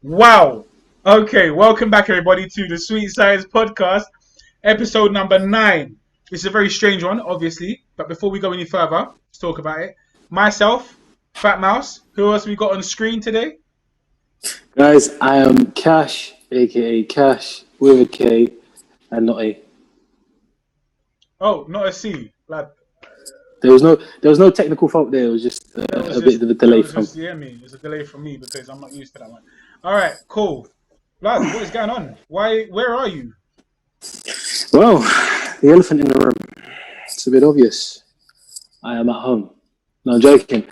Wow. Okay, welcome back everybody to the Sweet Science Podcast, episode number 9. This is a very strange one, obviously, but before we go any further, let's talk about it. Myself, Fat Mouse, who else we got on screen today? Guys, I am Kash, aka Kash, with a K and not a. Oh, not a C. Lad. There was no technical fault there. It was just a bit of a delay from. It's a delay from me because I'm not used to that one. All right, cool. Lad, what is going on? Where are you? Well, the elephant in the room. It's a bit obvious. I am at home. No, I'm joking.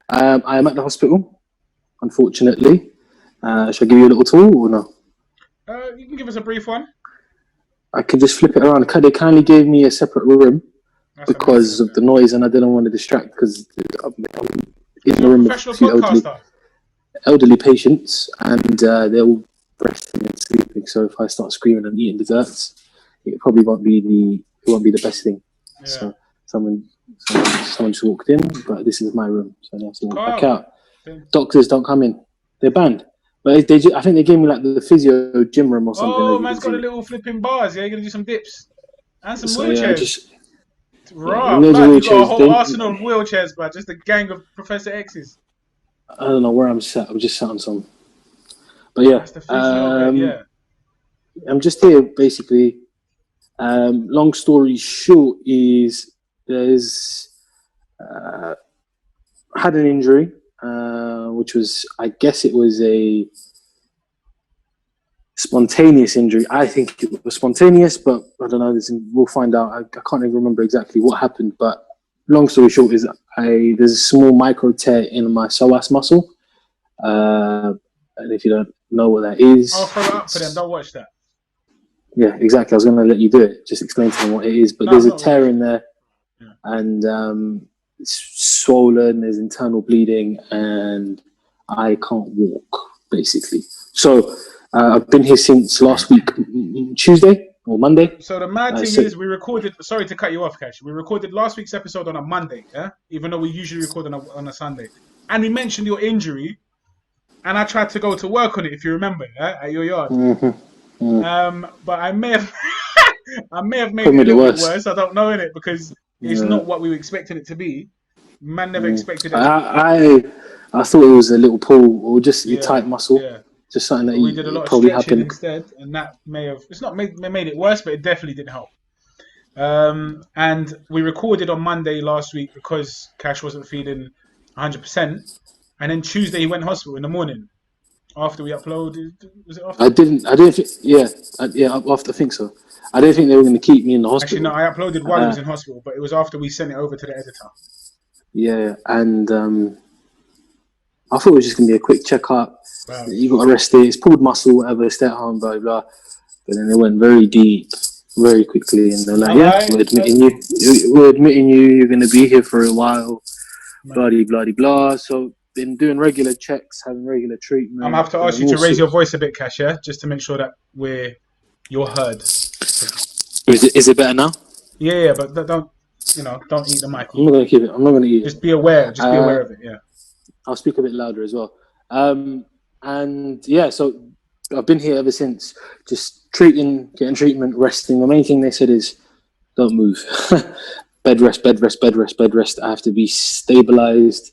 I am at the hospital, unfortunately. Should I give you a little tour or no? You can give us a brief one. I can just flip it around. They kindly gave me a separate room because of the noise, and I didn't want to distract because I'm in the room with a few elderly patients, and they're all resting and sleeping. So if I start screaming and eating desserts, it probably won't be the best thing. Yeah. So someone just walked in, but this is my room, so they have to walk back out. Doctors don't come in; they're banned. But I think they gave me like the physio gym room or something. Oh, man's got a little flipping bars. Yeah, you're gonna do some dips and some wheelchairs. Right, you got a whole arsenal of wheelchairs, but just a gang of Professor X's. I don't know where I'm sat. I'm just sat on some. But yeah, I'm just here basically. Long story short is there's had an injury, which was, I guess it was a spontaneous injury. I think it was spontaneous, but I don't know. We'll find out. I can't even remember exactly what happened. But long story short is there's a small micro tear in my psoas muscle. And if you don't know what that is, I'll throw it up for them. Don't watch that. Yeah, exactly. I was going to let you do it. Just explain to them what it is. But there's a tear in there, and it's swollen. There's internal bleeding, and I can't walk basically. So I've been here since last week, Tuesday or Monday. So the mad thing is, we recorded. Sorry to cut you off, Kash. We recorded last week's episode on a Monday, yeah. Even though we usually record on a Sunday, and we mentioned your injury, and I tried to go to work on it, if you remember, at your yard. But I may have, made it a little bit worse. I don't know innit, because it's not what we were expecting it to be. Man never expected it. I thought it was a little pull or just your tight muscle. Yeah. Just something that we did a lot of stretching instead, and that may have made it worse, but it definitely didn't help. And we recorded on Monday last week because Kash wasn't feeling 100%, and then Tuesday he went to hospital in the morning after we uploaded. Was it after? I didn't think. I think so. I didn't think they were going to keep me in the hospital. Actually, no, I uploaded while he was in hospital, but it was after we sent it over to the editor. Yeah, and I thought it was just going to be a quick checkup. Wow. You got arrested, it's pulled muscle, whatever, stay at home, blah, blah. But then they went very deep, very quickly, and they're like, we're admitting you're going to be here for a while, bloody, bloody, blah. So, been doing regular checks, having regular treatment. I'm going to have to ask you to raise your voice a bit, Kash, yeah? Just to make sure that you're heard. Is it better now? Yeah, but don't eat the mic. I'm not going to keep it. I'm not going to eat it. Just be aware. Just be aware of it, yeah. I'll speak a bit louder as well. And yeah, so I've been here ever since, just getting treatment, resting. The main thing they said is don't move. bed rest. I have to be stabilized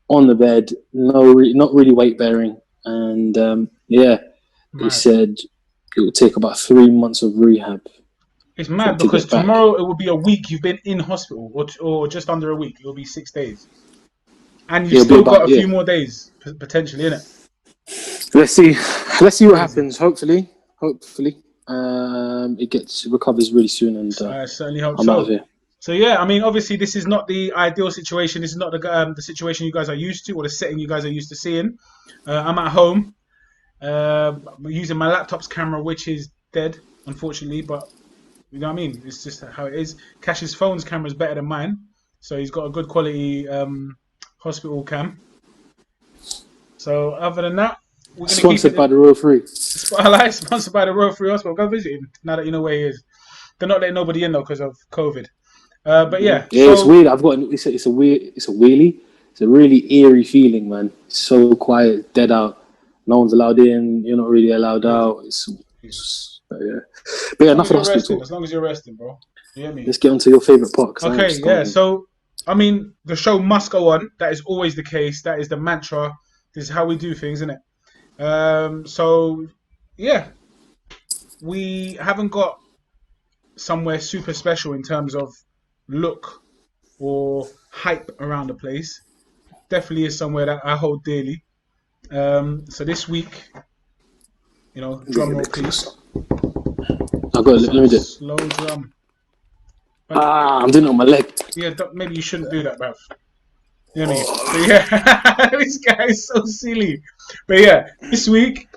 on the bed, not really weight bearing. And they said it will take about 3 months of rehab. It's mad because tomorrow it will be a week you've been in hospital, or just under a week. It will be 6 days. And you've still got a few more days, potentially, innit? Let's see what happens. Hopefully, it recovers really soon, and I certainly hope I'm out of here. So yeah, I mean, obviously, this is not the ideal situation. This is not the situation you guys are used to, or the setting you guys are used to seeing. I'm at home, using my laptop's camera, which is dead, unfortunately. But you know what I mean? It's just how it is. Kash's phone's camera is better than mine, so he's got a good quality hospital cam. So other than that, we're going to sponsored by the Royal Free. Sponsored by the Royal Free Hospital. Go visit him now that you know where he is. They're not letting nobody in though because of COVID. But yeah, it's weird. It's a wheelie. It's a really eerie feeling, man. It's so quiet, dead out. no one's allowed in. You're not really allowed out. Yeah. But yeah, enough of the hospital. As long as you're resting, bro. You hear me? Let's get on to your favourite part. Okay, yeah. So, I mean, the show must go on. That is always the case. That is the mantra. This is how we do things, isn't it? So, yeah. We haven't got somewhere super special in terms of look or hype around the place. Definitely is somewhere that I hold dearly. So this week, you know, drum roll, please. I got it. Let me do it. Slow drum. I'm doing it on my leg. Yeah, maybe you shouldn't do that, bruv. You know what I mean? Yeah, this guy is so silly. But yeah, this week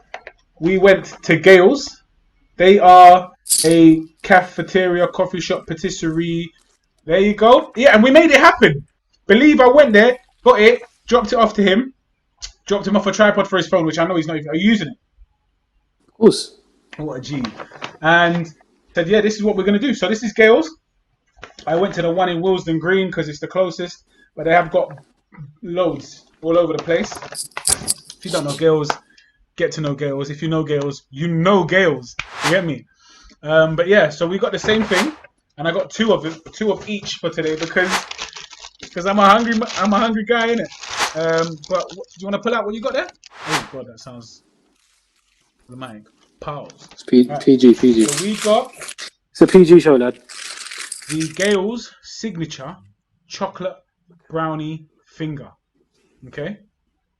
we went to Gale's. They are a cafeteria, coffee shop, patisserie. There you go. Yeah, and we made it happen. Believe I went there, got it, dropped it off to him, dropped him off a tripod for his phone, which I know he's not even using it. Of course. What a G. And said, yeah, this is what we're going to do. So this is Gale's. I went to the one in Willesden Green because it's the closest, but they have got loads all over the place. If you don't know Gale's, get to know Gale's. If you know Gale's, you know Gale's. You get me? But yeah, so we got the same thing, and I got two of each for today because I'm a hungry guy, innit? But do you want to pull out what you got there? Oh god, that sounds dramatic. Pause. It's PG. So we got. It's a PG show, lad. The Gale's signature chocolate brownie finger. Okay?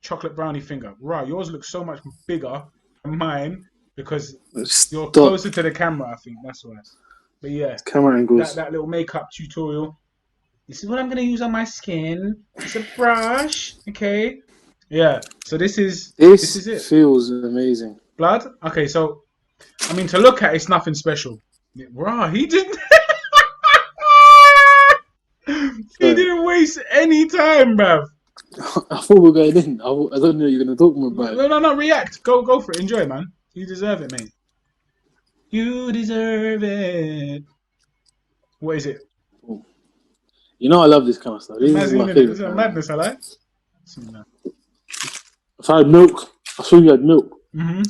Chocolate brownie finger. Right, yours looks so much bigger than mine because you're closer to the camera, I think. That's why. But yeah, camera angles. That little makeup tutorial. This is what I'm going to use on my skin. It's a brush. Okay? Yeah. So this is it. Feels amazing. Blood? Okay, so, I mean, to look at, it's nothing special. Right, he didn't... He didn't waste any time, bruv. I thought we were going in. I don't know you're going to talk more about it. No, react. Go for it. Enjoy, man. You deserve it, mate. You deserve it. What is it? You know I love this kind of stuff. This is my favorite. It's a madness, I like. If I had milk, I saw you had milk. Mm-hmm.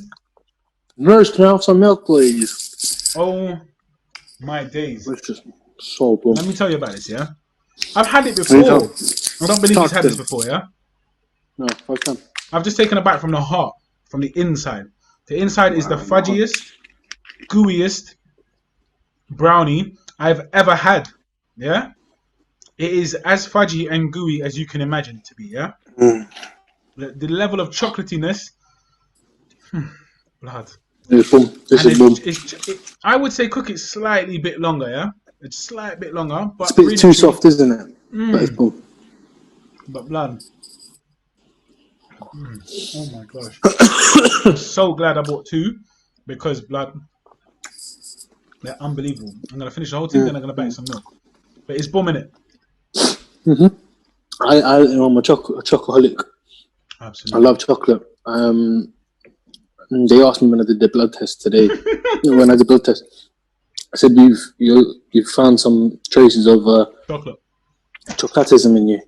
Nurse, can I have some milk, please? Oh, my days. It's just so boom. Let me tell you about this, yeah? I've had it before. I don't believe he's had this before, yeah? No, first time. I've just taken a bite from the heart, from the inside. The inside is the fudgiest, gooeyest brownie I've ever had, yeah? It is as fudgy and gooey as you can imagine it to be, yeah? The level of chocolatiness, blood. This is boom. I would say cook it slightly bit longer, yeah? It's a slight bit longer, but it's a bit really too soft, isn't it? But it's boom. But blood. Oh my gosh. I'm so glad I bought two because blood, they're unbelievable. I'm gonna finish the whole thing, then I'm gonna bite some milk. But it's boom in it. I'm a chocoholic. Absolutely. I love chocolate. They asked me when I did the blood test today. When I did the blood test, I said you've found some traces of chocolatism in you.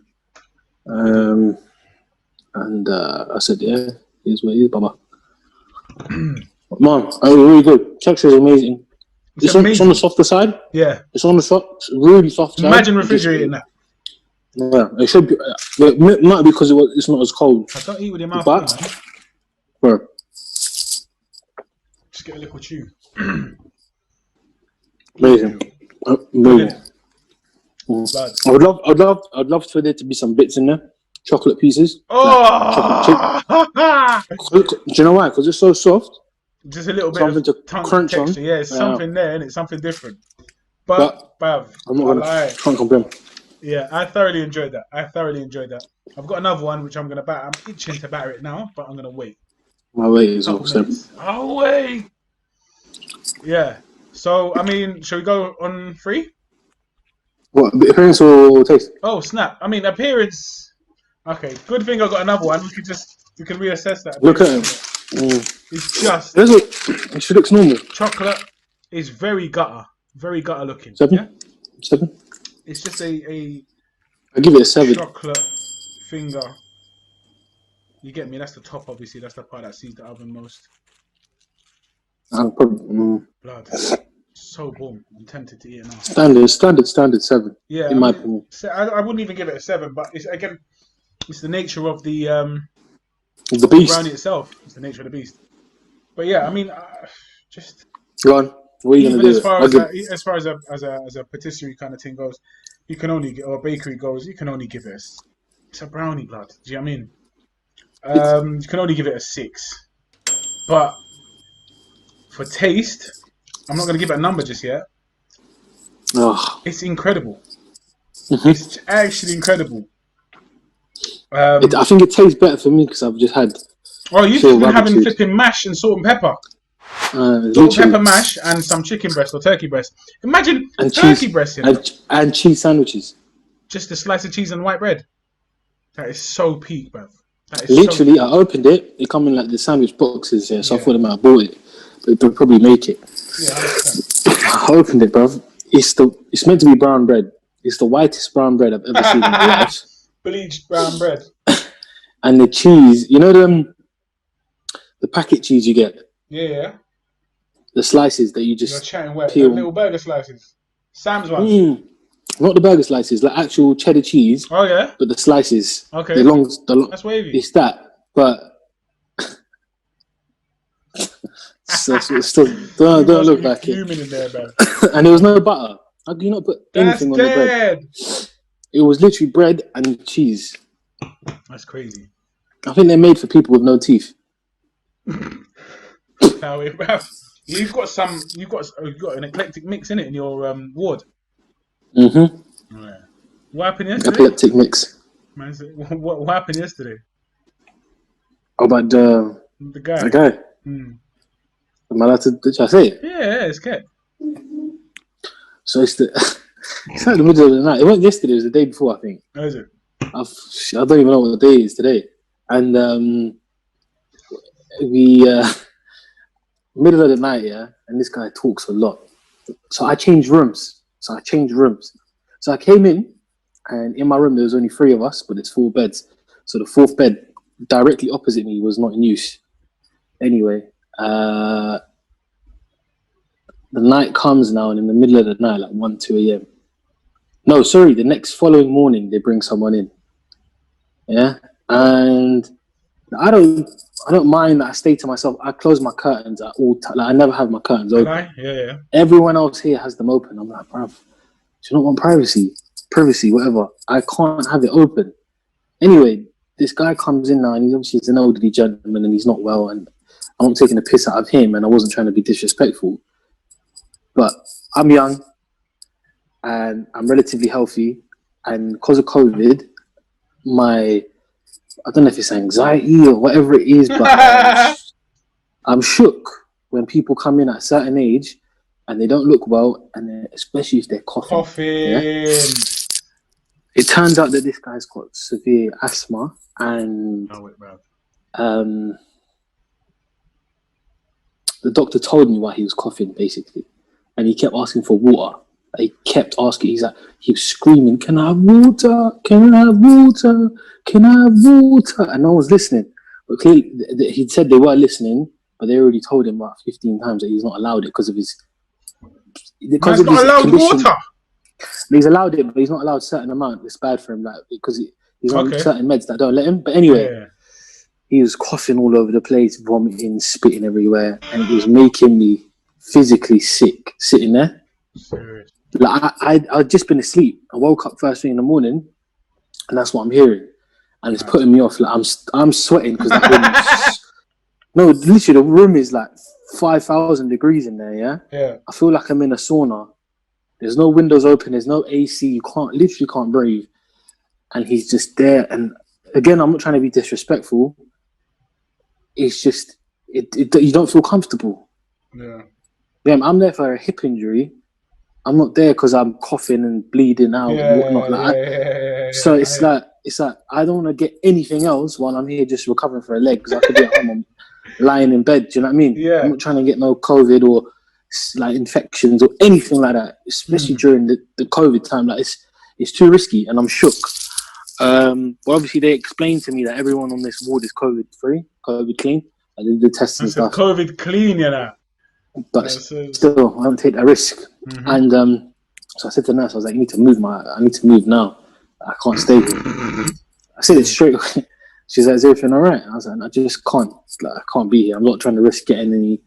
And I said, yeah, here's what it is, Baba. Man, really good. Texture is amazing. It's on the softer side. Yeah. It's on the soft, really soft side. Imagine refrigerating that. Yeah, it should be. It might be because it's not as cold. I don't eat with your mouth. But, bro. Just get a little chew. Amazing. Amazing. I'd love for there to be some bits in there. Chocolate pieces. Oh! Do you know why? Because it's so soft. Just a little bit something of to crunch texture. on. Yeah, it's something there, and it's something different. But I'm not gonna can't complain. Yeah, I thoroughly enjoyed that. I've got another one which I'm gonna batter. I'm itching to batter it now, but I'm gonna wait. My wait is also. I'll wait. Yeah. So I mean, shall we go on 3? What, appearance or taste? Oh snap! I mean appearance. Okay, good thing I got another one. We can reassess that. Look at him. It's just. She looks normal. Chocolate is very gutter looking. 7. Yeah? 7. It's just a. I give it a 7. Chocolate finger. You get me? That's the top, obviously. That's the part that sees the oven most. Blood. So boom. I'm tempted to eat it now. Standard 7. Yeah, in my opinion. I wouldn't even give it a 7, but it's the nature of the beast. brownie itself. It's the nature of the beast. But yeah, I mean, just go on. What are you even gonna do? as far as a patisserie kind of thing goes, you can only or bakery goes, you can only give it. It's a brownie, blood. Do you know what I mean? You can only give it a 6. But for taste, I'm not going to give it a number just yet. Oh. It's incredible. It's actually incredible. I think it tastes better for me because I've just had. Oh, you've just been having flipping mash and salt and pepper. Salt and pepper mash and some chicken breast or turkey breast. Imagine turkey breast and cheese sandwiches. Just a slice of cheese and white bread. That is so peak, bruv. Literally, I opened it. It come in like the sandwich boxes here, so I thought I might have bought it, but they'll probably make it. Yeah, I opened it, bruv. It's meant to be brown bread. It's the whitest brown bread I've ever seen in my life. Bleached brown bread. And the cheese, you know the packet cheese you get. Yeah. The slices that you just peel. The little burger slices. Sam's one. Not the burger slices, like actual cheddar cheese. Oh yeah. But the slices. Okay. The long. That's wavy. It's that, but still don't look like it. In there, man. And there was no butter. How do you not put anything on the bread? It was literally bread and cheese. That's crazy. I think they're made for people with no teeth. Now, you've got an eclectic mix in it in your ward. Mm-hmm. Right. What happened yesterday? Epileptic mix. Man, what happened yesterday? About the guy. The guy. Am I allowed to? Did I say it? Yeah, it's kept. So it's like the middle of the night. It wasn't yesterday. It was the day before, I think. How is it? I don't even know what the day is today. And middle of the night, and this guy talks a lot. So I changed rooms. So I came in, and in my room there was only 3 of us, but it's 4 beds. So the 4th bed directly opposite me was not in use. Anyway, the night comes now, and in the middle of the night, like 1, 2 a.m. No, sorry, the next following morning they bring someone in. Yeah, and I don't mind that I stay to myself. I close my curtains at all times. Like, I never have my curtains open. Yeah. Everyone else here has them open. I'm like, bruv, do you not want privacy? Privacy, whatever. I can't have it open. Anyway, this guy comes in now, and he's an elderly gentleman, and he's not well, and I'm not taking a piss out of him, and I wasn't trying to be disrespectful. But I'm young, and I'm relatively healthy, and because of COVID, I don't know if it's anxiety or whatever it is, but I'm shook when people come in at a certain age and they don't look well, and especially if they're coughing. Yeah? It turns out that this guy's got severe asthma, and the doctor told me why he was coughing, basically, and he kept asking for water. He kept asking. He was screaming, "Can I have water? Can I have water? Can I have water?" And no one was listening. But clearly, he said they were listening, but they already told him about 15 times that he's not allowed it because of his. Because he's not allowed water. He's allowed it, but he's not allowed a certain amount. It's bad for him, like because he's on certain meds that don't let him. But anyway, he was coughing all over the place, vomiting, spitting everywhere, and it was making me physically sick sitting there. Serious. Like I'd just been asleep. I woke up first thing in the morning, and that's what I'm hearing, and it's putting me off. Like I'm sweating because that room is, no, literally the room is like 5,000 degrees in there. Yeah. I feel like I'm in a sauna. There's no windows open. There's no AC. You literally can't breathe. And he's just there. And again, I'm not trying to be disrespectful. It's just you don't feel comfortable. Yeah. I'm there for a hip injury. I'm not there because I'm coughing and bleeding out and whatnot. So it's like I don't want to get anything else while I'm here just recovering for a leg, because I could be at home lying in bed. Do you know what I mean? Yeah. I'm not trying to get no COVID or like infections or anything like that, especially during the COVID time. Like it's too risky, and I'm shook. Well, obviously they explained to me that everyone on this ward is COVID-free, COVID clean. I did the tests and stuff. COVID clean, you know. But still, I don't take that risk. And so I said to the nurse, I was like, I need to move now. I can't stay here. I said it straight away. She's like, is everything all right? I was like, I just can't. Like, I can't be here. I'm not trying to risk getting any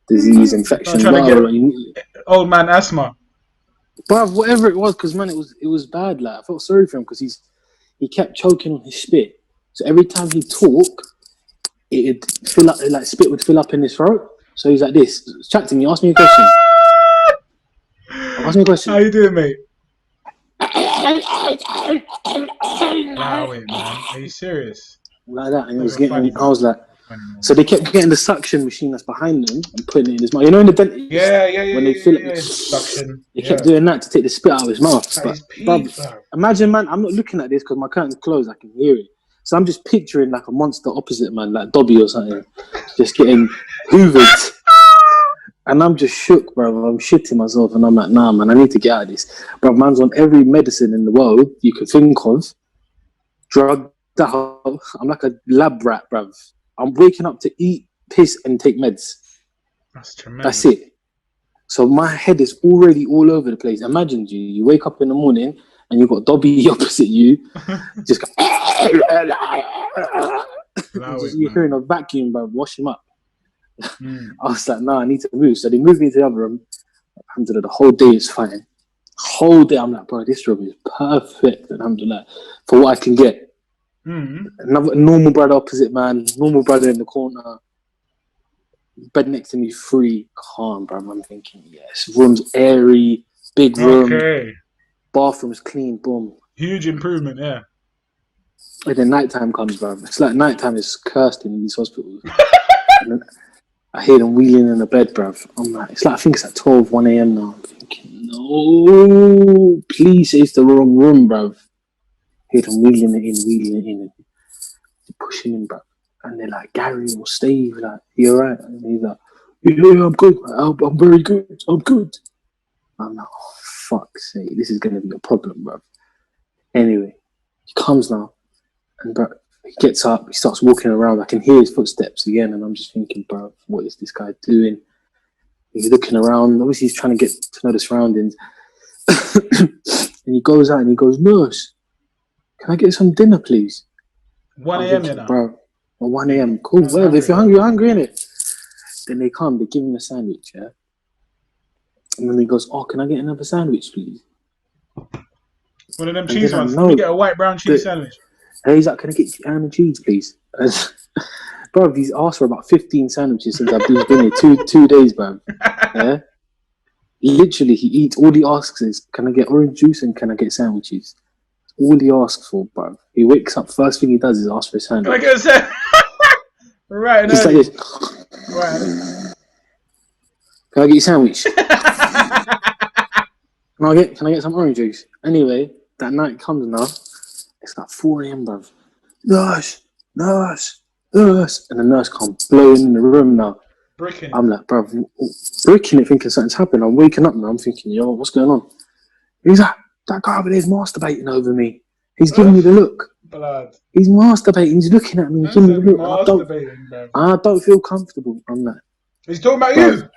disease, infection. Old man asthma. But whatever it was, because man, it was bad. Like, I felt sorry for him because he kept choking on his spit. So every time he talked, it'd fill up, like spit would fill up in his throat. So he's like this. Chat to me. Ask me a question. Ask me a question. How you doing, mate? Wow, wait, man. Are you serious? Like that, and it was getting. I was like, so they kept getting the suction machine that's behind them and putting it in his mouth. You know, in the dentist, when they fill it, suction. They kept doing that to take the spit out of his mouth. But imagine, man, I'm not looking at this because my curtain's closed. I can hear it, so I'm just picturing like a monster opposite, man, like Dobby or something, just getting hoovered. And I'm just shook, bro. I'm shitting myself, and I'm like, nah, man, I need to get out of this. Bro, man's on every medicine in the world you could think of, drugged out. I'm like a lab rat, bro. I'm waking up to eat, piss, and take meds. That's tremendous. That's it. So my head is already all over the place. Imagine you wake up in the morning and you've got Dobby opposite you, just go, you're hearing a vacuum, bro. Wash him up. I was like, nah, I need to move. So they moved me to the other room. Alhamdulillah, the whole day is fine. Whole day, I'm like, bro, this room is perfect. Alhamdulillah, for what I can get. Another normal brother opposite, man. Normal brother in the corner. Bed next to me, free, calm, bro. I'm thinking, yes. Room's airy, big room. Okay. Bathroom's clean, boom. Huge improvement, yeah. And then nighttime comes, bro. It's like nighttime is cursed in these hospitals. And then I hear them wheeling in the bed, bro. I'm like, I think it's like 12, 1 a.m. now. I'm thinking, no, please say it's the wrong room, bro. Hear them wheeling it in, pushing in, bro. And they're like, Gary or Steve, like, you alright? And he's like, yeah, I'm good. I'm very good. I'm good. I'm like, oh, fuck's sake, this is going to be a problem, bro. Anyway, he comes now, and bro, he gets up, he starts walking around. I can hear his footsteps again, and I'm just thinking, bro, what is this guy doing? He's looking around. Obviously, he's trying to get to know the surroundings. And he goes out and he goes, nurse, can I get some dinner, please? 1 a.m. you know. Bro, 1 a.m. Cool, whatever. If you're hungry, innit? Then they come, they give him a sandwich, yeah? And then he goes, oh, can I get another sandwich, please? One of them cheese ones. Can we get a white brown cheese sandwich? And he's like, can I get ham and cheese, please? Bro, he's asked for about 15 sandwiches since I've been here. two days, bro. Yeah? Literally, he eats, all he asks is, can I get orange juice and can I get sandwiches? All he asks for, bro. He wakes up, first thing he does is ask for a sandwich. Can I get a sandwich? Right, just like this. Right. Can I get you a sandwich? Can I get some orange juice? Anyway, that night comes now. It's like 4 a.m, bro. Nurse. And the nurse comes blowing in the room now. Bricking. I'm like, bro, bricking it, thinking something's happened. I'm waking up now. I'm thinking, yo, what's going on? He's like, that guy over there is masturbating over me. He's giving me the look. Blood. He's masturbating. He's looking at me. He's giving me the look. I don't feel comfortable. I'm like, he's talking about you.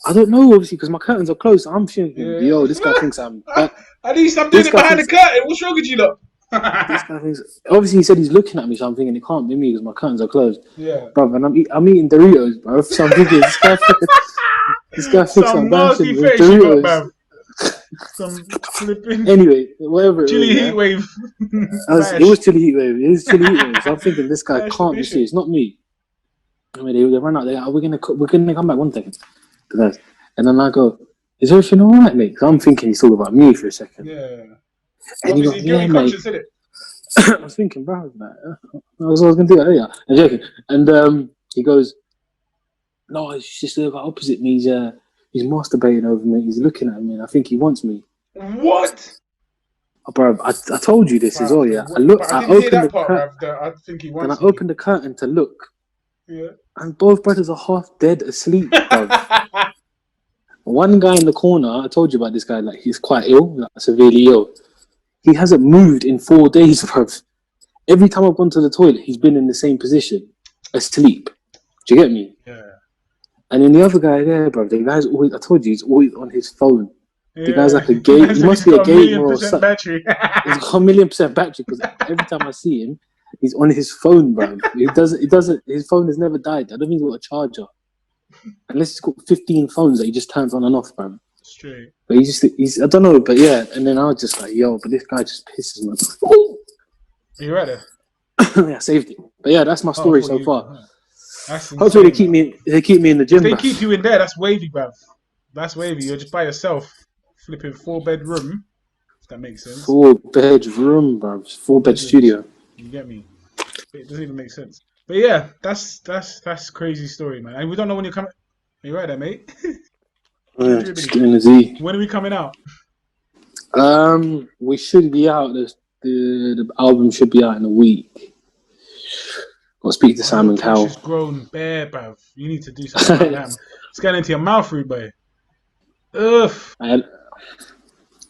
I don't know, obviously, because my curtains are closed. So I'm thinking, yo, this guy thinks I'm. At least I'm doing it behind the curtain. What's wrong with you, lot? This guy thinks. Obviously, he said he's looking at me, so I'm thinking it can't be me because my curtains are closed. Yeah. Bro, and I'm eating Doritos, bro. So I'm thinking this guy thinks I'm nasty dancing face with you Doritos. got, some flipping. Anyway, whatever. Chilly heat wave. It was chilly heat wave. It was chilly heat wave. So I'm thinking this guy can't be serious. Not me. I mean, they run out there. We're gonna come back 1 second. And then I go, is everything all right, mate? Because I'm thinking he's talking about me for a second. Yeah. And he goes, yeah, mate. I was thinking, bro, I was going to do that earlier. I'm joking. And he goes, no, it's just the guy opposite me. He's masturbating over me. He's looking at me, and I think he wants me. What? Bro, I told you this as well, yeah. I opened the curtain to look. Yeah. And both brothers are half dead asleep, bro. One guy in the corner, I told you about this guy, like he's quite ill, like severely ill. He hasn't moved in 4 days, bro. every time I've gone to the toilet, he's been in the same position, asleep. Do you get me? Yeah. And then the other guy there, bro, the guy's always, I told you, he's always on his phone. Yeah. The guy's like a game. He must be a gamer or something. Battery. He's got 1,000,000% battery because every time I see him, he's on his phone, bro. He doesn't. His phone has never died. I don't think he's got a charger. Unless he's got 15 phones that he just turns on and off, bro. Straight. But he's I don't know, but yeah. And then I was just like, yo, but this guy just pisses me off. Are you right there? Yeah, I saved it. But yeah, that's my story so far. Hopefully they keep me in the gym. If they keep you in there, that's wavy, bruv. That's wavy. You're just by yourself, flipping 4-bedroom. If that makes sense. 4-bedroom, bruv. 4-bed studio. You get me? It doesn't even make sense. But yeah, that's crazy story, man. And we don't know when you're coming. Are you right there, mate? Yeah, just getting the Z. When are we coming out? We should be out. The album should be out in a week. Got to speak to Simon Cowell. Kash has grown bare, bruv. You need to do something like that. It's getting into your mouth, rude boy. Ugh.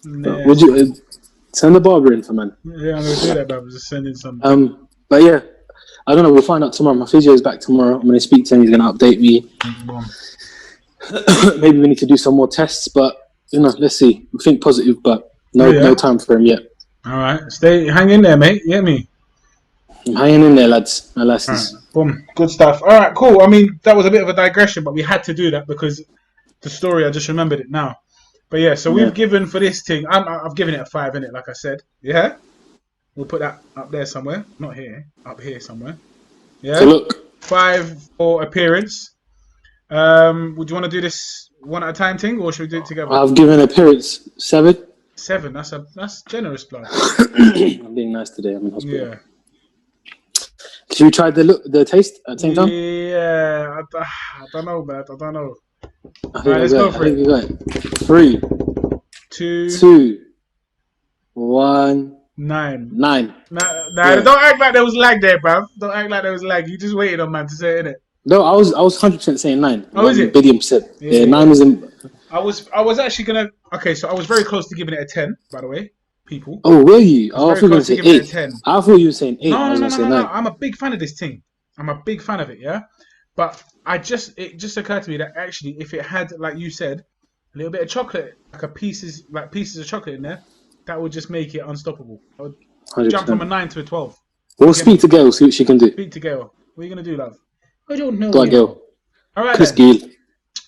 Would you send the barber in for man? Yeah, I'm gonna do that, bruv. Just sending some. But yeah, I don't know. We'll find out tomorrow. My physio is back tomorrow. I'm gonna speak to him. He's gonna update me. Maybe we need to do some more tests, but let's see. We think positive, but no time for him yet. All right, hang in there, mate. You get me? I'm hanging in there, lads. My lasses. Right. Boom. Good stuff. All right, cool. I mean, that was a bit of a digression, but we had to do that because the story, I just remembered it now. But yeah, so we've given for this thing, I've given it a 5, innit, like I said. Yeah? We'll put that up there somewhere. Not here. Up here somewhere. Yeah? So look. 5 for appearance. Would you want to do this one at a time thing, or should we do it together? I've given appearance 7. 7. That's generous, blood. I'm being nice today. I'm in hospital. Yeah. Should we try the taste at the same time? Yeah, I don't know, man. I don't know. Alright, let's go for it. 3, 2, 1, 9. Nah, don't act like there was lag there, bruv. Don't act like there was lag. You just waited on man to say it, innit? No, I was 100% saying 9. Oh, is it? Billion percent. Yeah, 9 was in. I was actually gonna. Okay, so I was very close to giving it a 10. By the way, people. Oh, were you? I thought you were saying 8. 10. I thought you were saying 8. No. No. I'm a big fan of this thing. I'm a big fan of it. Yeah, but it just occurred to me that actually, if it had, like you said, a little bit of chocolate, like pieces of chocolate in there, that would just make it unstoppable. I would 100%. jump from a 9 to a 12. We'll speak to Gail, see what she can do. Speak to Gail. What are you gonna do, love? I don't know. Go on, Gail. All right. Chris Gail.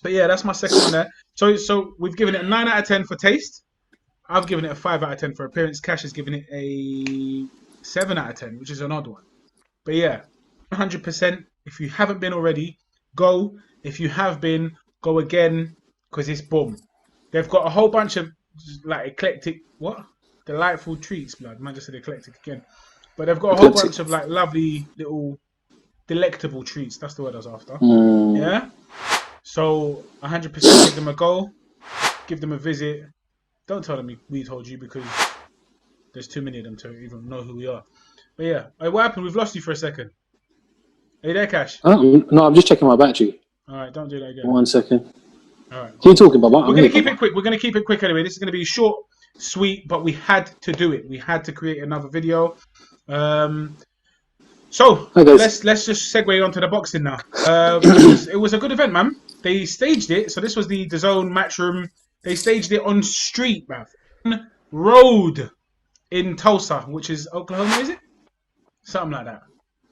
But yeah, that's my second one there. So we've given it a 9 out of 10 for taste. I've given it a 5 out of 10 for appearance. Kash has given it a 7 out of 10, which is an odd one. But yeah, 100%. If you haven't been already, go. If you have been, go again, because it's boom. They've got a whole bunch of like eclectic, delightful treats, blood. Man just said eclectic again. But they've got a whole bunch of like lovely little delectable treats. That's the word I was after. Yeah. So 100% give them a go. Give them a visit. Don't tell them we told you, because there's too many of them to even know who we are. But yeah, hey, what happened? We've lost you for a second. Are you there, Kash? No, I'm just checking my battery. All right, don't do that again. 1 second. All right. What are you talking about? We're going to keep it quick. We're going to keep it quick anyway. This is going to be short, sweet, but we had to do it. We had to create another video. So let's just segue onto the boxing now. It was a good event, man. They staged it. So this was the DAZN Matchroom. They staged it on street, man. Road in Tulsa, which is Oklahoma, is it? Something like that.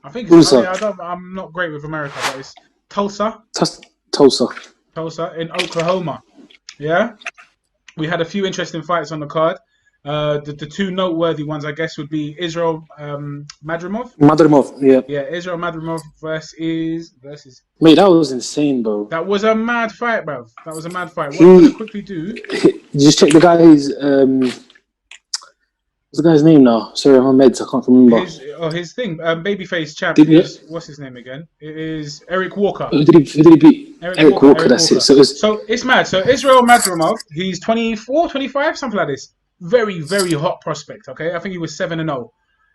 I think it's I'm not great with America, but it's Tulsa. Tulsa in Oklahoma. Yeah. We had a few interesting fights on the card. The two noteworthy ones, I guess, would be Israil Madrimov. Yeah, Israil Madrimov versus. Mate, that was insane, bro. That was a mad fight, bro. That was a mad fight. What I'm going to quickly do... Just check the guy's... what's the guy's name now? Sorry, I'm on meds. I can't remember. His thing. Babyface champ. What's his name again? It is Eric Walker. Who did he beat? Eric Walker, that's it. So it's mad. So Israil Madrimov, he's 24, 25, something like this. Very, very hot prospect, okay? I think he was 7-0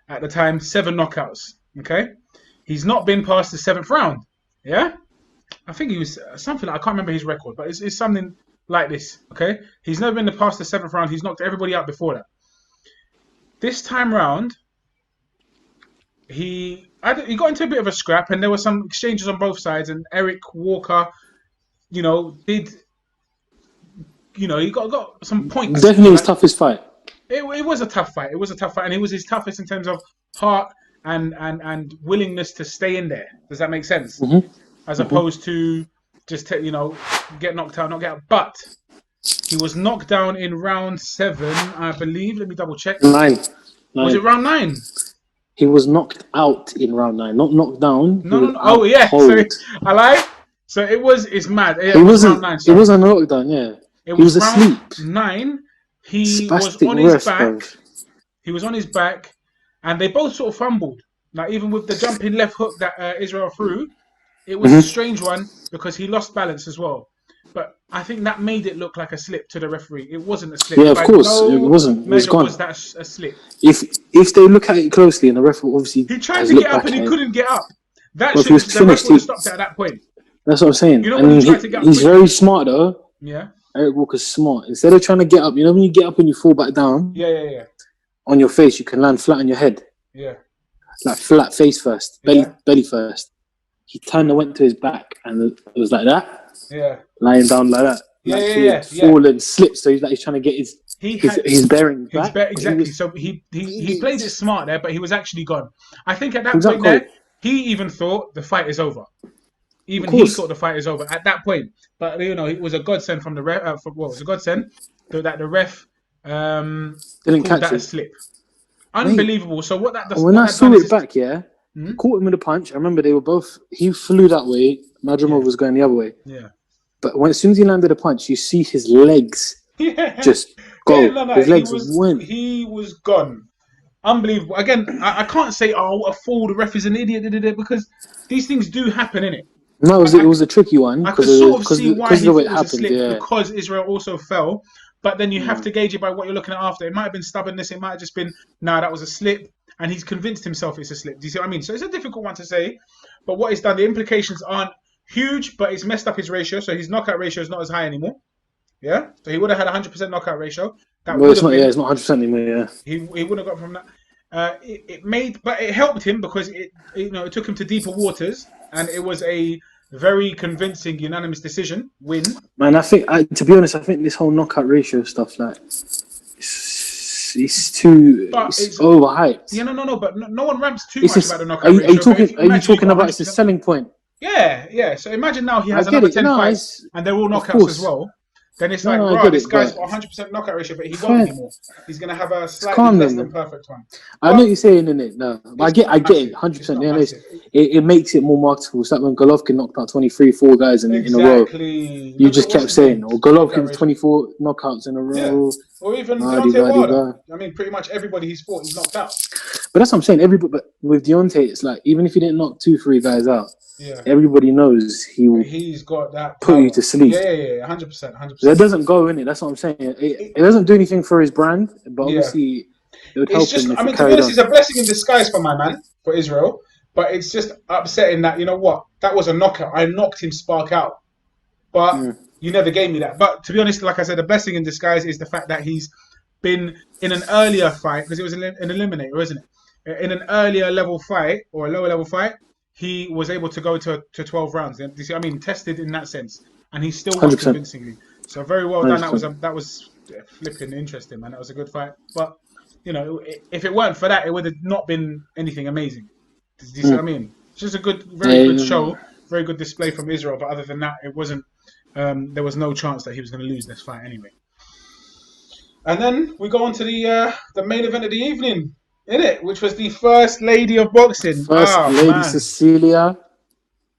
at the time, 7 knockouts, okay? He's not been past the 7th round, yeah? I think he was something, I can't remember his record, but it's something like this, okay? He's never been past the 7th round. He's knocked everybody out before that. This time round, he got into a bit of a scrap, and there were some exchanges on both sides. And Eric Walker, he got some points. Definitely his toughest fight. It was a tough fight. It was a tough fight, and it was his toughest in terms of heart and willingness to stay in there. Does that make sense? Mm-hmm. As opposed to just get knocked out, not get out. But he was knocked down in round 7, I believe. Let me double check. 9. Was it round 9? He was knocked out in round 9, not knocked down. No. Oh yeah. So I lied. So it's mad. Yeah, it wasn't. Round 9, it wasn't a knockdown. Yeah. He was asleep. 9. He Spastic was on his back. bro. He was on his back, and they both sort of fumbled. Like even with the jumping left hook that Israil threw, it was a strange one because he lost balance as well. But I think that made it look like a slip to the referee. It wasn't a slip. Yeah, of course, it wasn't. It was gone. Was that a slip? If they look at it closely, and the referee obviously he tried to get up and he couldn't get up. That well, should the referee would have stopped it at that point. That's what I'm saying. You know when he tried to get up he's very smart though. Yeah. Eric Walker's smart. Instead of trying to get up, when you get up and you fall back down. Yeah. On your face, you can land flat on your head. Yeah. Like flat face first, belly first. He turned and went to his back, and it was like that. Yeah. Lying down like that. Yeah. Fallen, slipped. So he's trying to get his bearings back. Exactly. So he played it smart there, but he was actually gone. I think at that point there, he even thought the fight is over. Even he thought the fight is over at that point. But it was a godsend from the ref. It was a godsend that the ref didn't catch that a slip. Unbelievable. Mate, so what that does? When I saw it back, caught him with a punch. I remember they were both. He flew that way. Madrimov was going the other way. Yeah. But as soon as he landed a punch, you see his legs just go. His legs went. He was gone. Unbelievable. Again, I can't say, what a fool, the ref is an idiot, because these things do happen, innit? No, it was a tricky one. I could sort of see why he thought it was a slip, yeah. because Israil also fell. But then you have to gauge it by what you're looking at after. It might have been stubbornness. It might have just been, that was a slip. And he's convinced himself it's a slip. Do you see what I mean? So it's a difficult one to say. But what it's done, the implications aren't huge, but it's messed up his ratio. So his knockout ratio is not as high anymore. Yeah? So he would have had 100% knockout ratio. It's not 100% anymore, yeah. He would have got from that. But it helped him because it took him to deeper waters. And it was a very convincing unanimous decision win. Man, to be honest, I think this whole knockout ratio stuff, it's too overhyped. Yeah, no, but no one ramps too much about the knockout ratio. Are you talking about it's a selling point? Yeah. So imagine now he has another 10 fights and they're all knockouts as well. Then it's this guy's got 100% knockout ratio, but he won't anymore. He's going to have a slightly less than perfect one. I know what you're saying, innit? No, but I get it, 100%. Yeah, it makes it more marketable. It's like when Golovkin knocked out 4 guys in a row. You just kept saying, Golovkin's 24 knockouts in a row. Yeah. Or even Deontay Wilder. I mean, pretty much everybody he's fought, he's knocked out. But that's what I'm saying. But with Deontay, it's like, even if he didn't knock 2-3 guys out, everybody knows he's got that power. Put you to sleep. Yeah, 100%. That doesn't go in it. That's what I'm saying. It doesn't do anything for his brand, but obviously it would help him. I mean, to be honest, it's a blessing in disguise for my man, for Israil. But it's just upsetting that, that was a knockout. I knocked him spark out. But you never gave me that. But to be honest, like I said, the blessing in disguise is the fact that he's been in an earlier fight, because it was an eliminator, isn't it? In an earlier level fight, or a lower level fight, he was able to go to 12 rounds. Do you see what I mean? Tested in that sense. And he still won convincingly. So very well done. 100%. That was flipping interesting, man. That was a good fight. But, if it weren't for that, it would have not been anything amazing. Do you see what I mean? It's just a very good show. Very good display from Israil. But other than that, it wasn't... there was no chance that he was going to lose this fight anyway. And then we go on to the main event of the evening, innit? Which was the First Lady of Boxing. First Lady Cecelia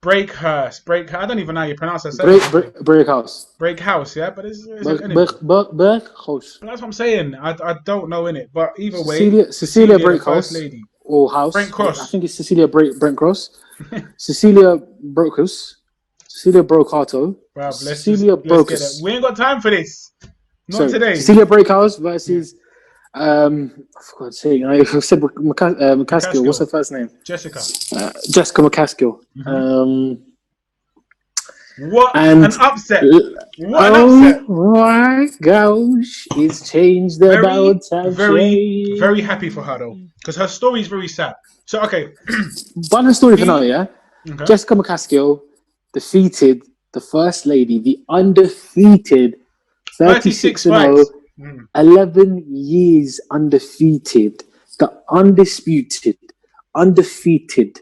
Braekhus. I don't even know how you pronounce that. Braekhus. Braekhus, yeah? But it's Braekhus. That's what I'm saying. I don't know, innit? But either way, Cecelia Braekhus. First Lady. Or House. Brent Cross. I think it's Cecelia Brent Cross. Cecelia Braekhus. Cecelia Brocato. Wow, Cecelia Braekhus. We ain't got time for this. Not today. Cecelia Braekhus versus for God's sake, I said McCasskil. What's her first name? Jessica. Jessica McCasskil. What And an upset! What an upset! Oh my gosh, it's changed about time. Very happy for her though, because her story is very sad. So okay, One story for now, yeah. okay. Jessica McCasskil defeated the First Lady, the undefeated 36-0, 11 years undefeated, the undisputed, undefeated,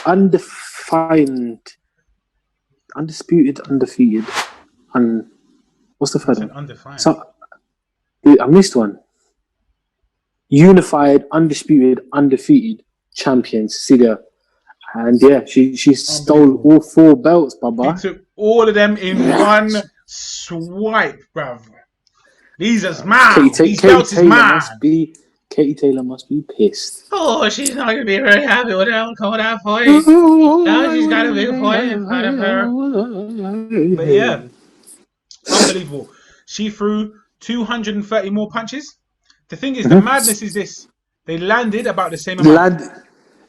undefiled, undisputed, undefeated, what's the third one? Undefined. So, I missed one. Unified, undisputed, undefeated champion, Cecelia. And yeah, she stole all 4 belts, Baba. He took all of them in one swipe, bruv. These are mine. These belts is mine. Katie Taylor must be pissed. Oh, she's not gonna be very happy with that fight. Now she's got a big fight in front of her. But yeah, unbelievable. She threw 230 more punches. The thing is, the madness is this: they landed about the same amount.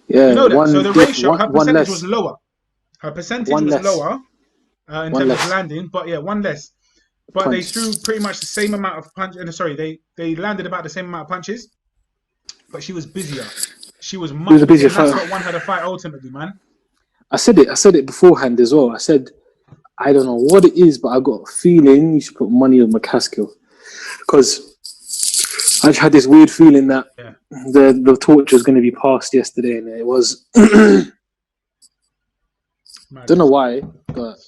Yeah, you know that. So the ratio, her percentage was lower. Her percentage was lower in terms of landing, but yeah, one less. But they threw pretty much the same amount of punches. Sorry, they landed about the same amount of punches, but she was busier. She was much busier. That's what won her the fight ultimately, man. I said it beforehand as well. I said, I don't know what it is, but I got a feeling you should put money on McCasskil, because I just had this weird feeling that the torch was going to be passed yesterday, and it was. Don't know why, but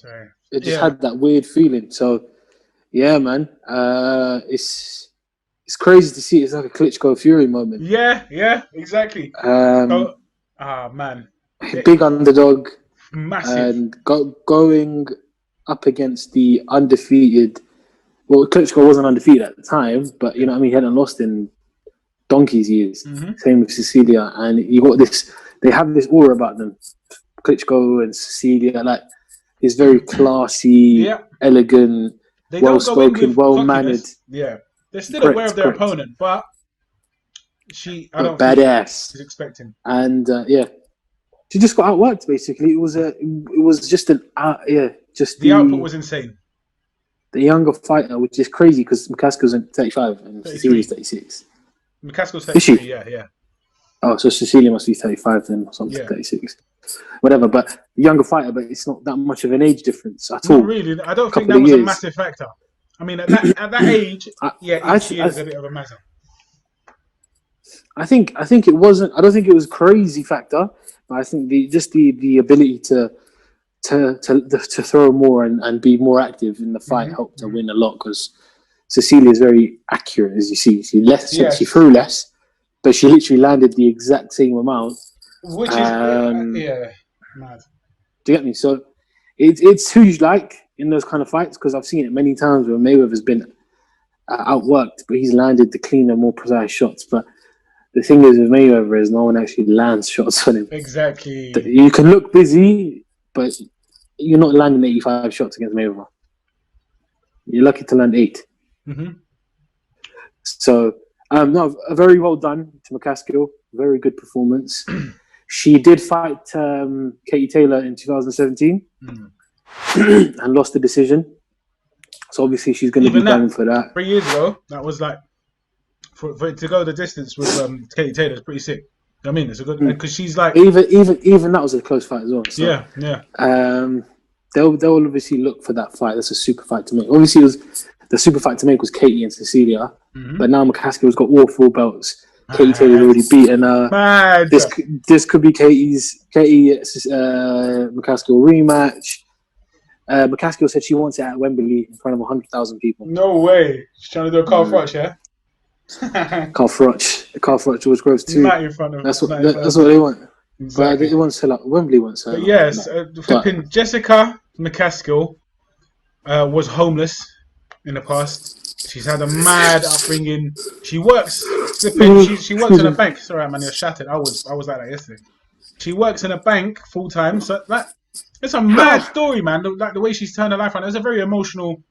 it just had that weird feeling. So, yeah, man, it's crazy to see. It's like a Klitschko Fury moment. Yeah, exactly. Man, big underdog, massive, and going up against the undefeated. Well, Klitschko wasn't undefeated at the time, but you know what I mean. He hadn't lost in donkey's years. Same with Cecelia, and you got this. They have this aura about them. Klitschko and Cecelia, like, is very classy, elegant, well-spoken, well-mannered. Yeah, they're still aware of their opponent, but I don't badass. She's expecting. And she just got outworked. Basically, it was just an just the output was insane. The younger fighter, which is crazy because McCasskil's 35 and Cecelia's 36. McCasskil's 33, yeah. Oh, so Cecelia must be 35 then, or something, 36. Whatever, but the younger fighter, but it's not that much of an age difference at all. Not really. I don't think that was a massive factor. I mean, at that age, each year is a bit of a matter. I think it wasn't. I don't think it was a crazy factor, but I think the ability to throw more and be more active in the fight helped her win a lot, because Cecelia is very accurate, as you see. She threw less, but she literally landed the exact same amount. Which is mad. Do you get me? So it's who you like in those kind of fights, because I've seen it many times where Mayweather's been outworked, but he's landed the cleaner, more precise shots. But the thing is with Mayweather is no one actually lands shots on him. Exactly. You can look busy, but you're not landing 85 shots against Mayweather. You're lucky to land 8. So, no, very well done to McCasskil. Very good performance. She did fight Katie Taylor in 2017 and lost the decision. So obviously she's going to be going for that. 3 years ago, that was like for it to go the distance with Katie Taylor is pretty sick. I mean, it's a good because she's like even that was a close fight as well. So, they'll obviously look for that fight. That's a super fight to make. Obviously, the super fight to make was Katie and Cecelia, but now McCasskil's got all 4 belts. Katie Taylor's already beaten her. This could be Katie McCasskil rematch. McCasskil said she wants it at Wembley in front of 100,000 people. No way. She's trying to do a Carl Froch, yeah? Carl Froch, George Groves too. That's what they want. Exactly. But it won't sell out. Wembley won't sell out. Yes, flipping Jessica McCasskil was homeless in the past. She's had a mad upbringing. She works. She works in a bank. Sorry, man, you're shattered. I was like that yesterday. She works in a bank full time. So it's a mad story, man. Like the way she's turned her life around. It was a very emotional.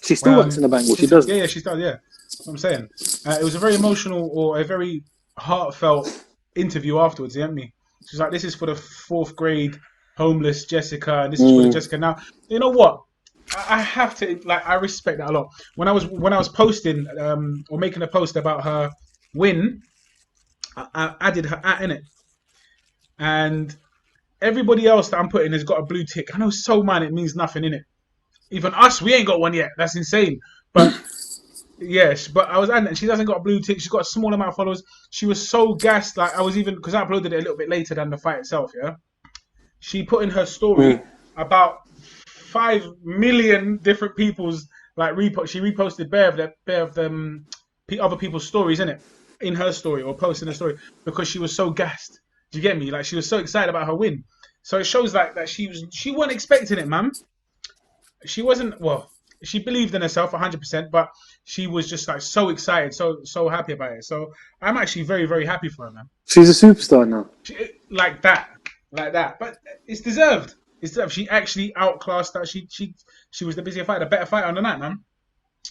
She still works in a bank. Well, she does. Yeah, she does. Yeah, that's what I'm saying. It was a very emotional or a very heartfelt interview afterwards. You know what I mean? She's like, this is for the 4th grade homeless Jessica, and this is for the Jessica. Now, you know what? I have to I respect that a lot. When I was posting or making a post about her win, I added her in it, and everybody else that I'm putting has got a blue tick. I know so man, it means nothing in it. Even us, we ain't got one yet. That's insane. But yes, but I was adding it. She doesn't got a blue tick. She's got a small amount of followers. She was so gassed. Like I was even because I uploaded it a little bit later than the fight itself. Yeah, she put in her story about 5 million different people's like repost. She reposted bare of them other people's stories in her story or posting a story because she was so gassed. Do you get me? Like she was so excited about her win. So it shows like that she wasn't expecting it, man. She wasn't. Well, she believed in herself 100%, but she was just like so excited, so happy about it. So I'm actually very, very happy for her, man. She's a superstar now. Like that. But it's deserved. It's deserved. She actually outclassed that. She was the busier fighter, better fighter on the night, man.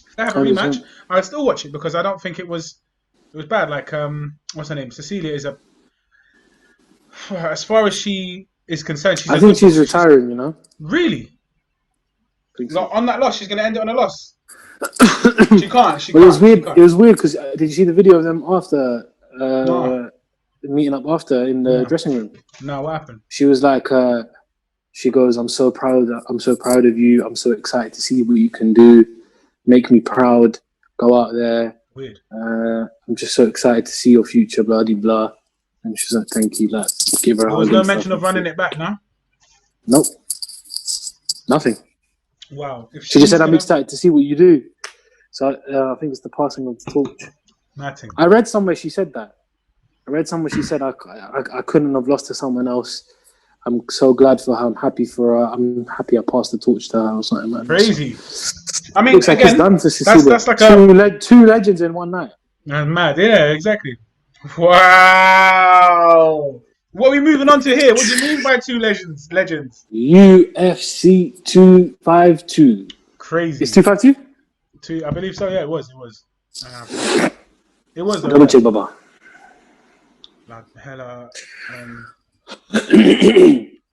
If they have a rematch, I'd still watch it because I don't think it was bad. Like what's her name? Cecelia is as far as she is concerned, I think she's retiring. You know. Really? So. On that loss, she's gonna end it on a loss. She can't. It was weird. It was weird because did you see the video of them after meeting up after in the dressing room? No, what happened? She was like, she goes, "I'm so proud. I'm so proud of you. I'm so excited to see what you can do. Make me proud. Go out there. Weird. I'm just so excited to see your future. Blah de blah." And she's like, "Thank you." Like, give her. There was no mention of running it back, no. Nope. Nothing. Wow. She just said, "I'm excited to see what you do." So I think it's the passing of the torch. Nothing. I read somewhere she said that. I couldn't have lost to someone else. I'm so glad for her. I'm happy for her. I'm happy I passed the torch to her or something, man. Crazy. I mean, looks like again, it's done to Cecelia. That's like two legends in one night. That's mad. Yeah, exactly. Wow. What are we moving on to here? What do you mean by two legends? UFC 252. Crazy. It's 252? I believe so. Yeah, it was. It was. Double check, Baba. Like hella.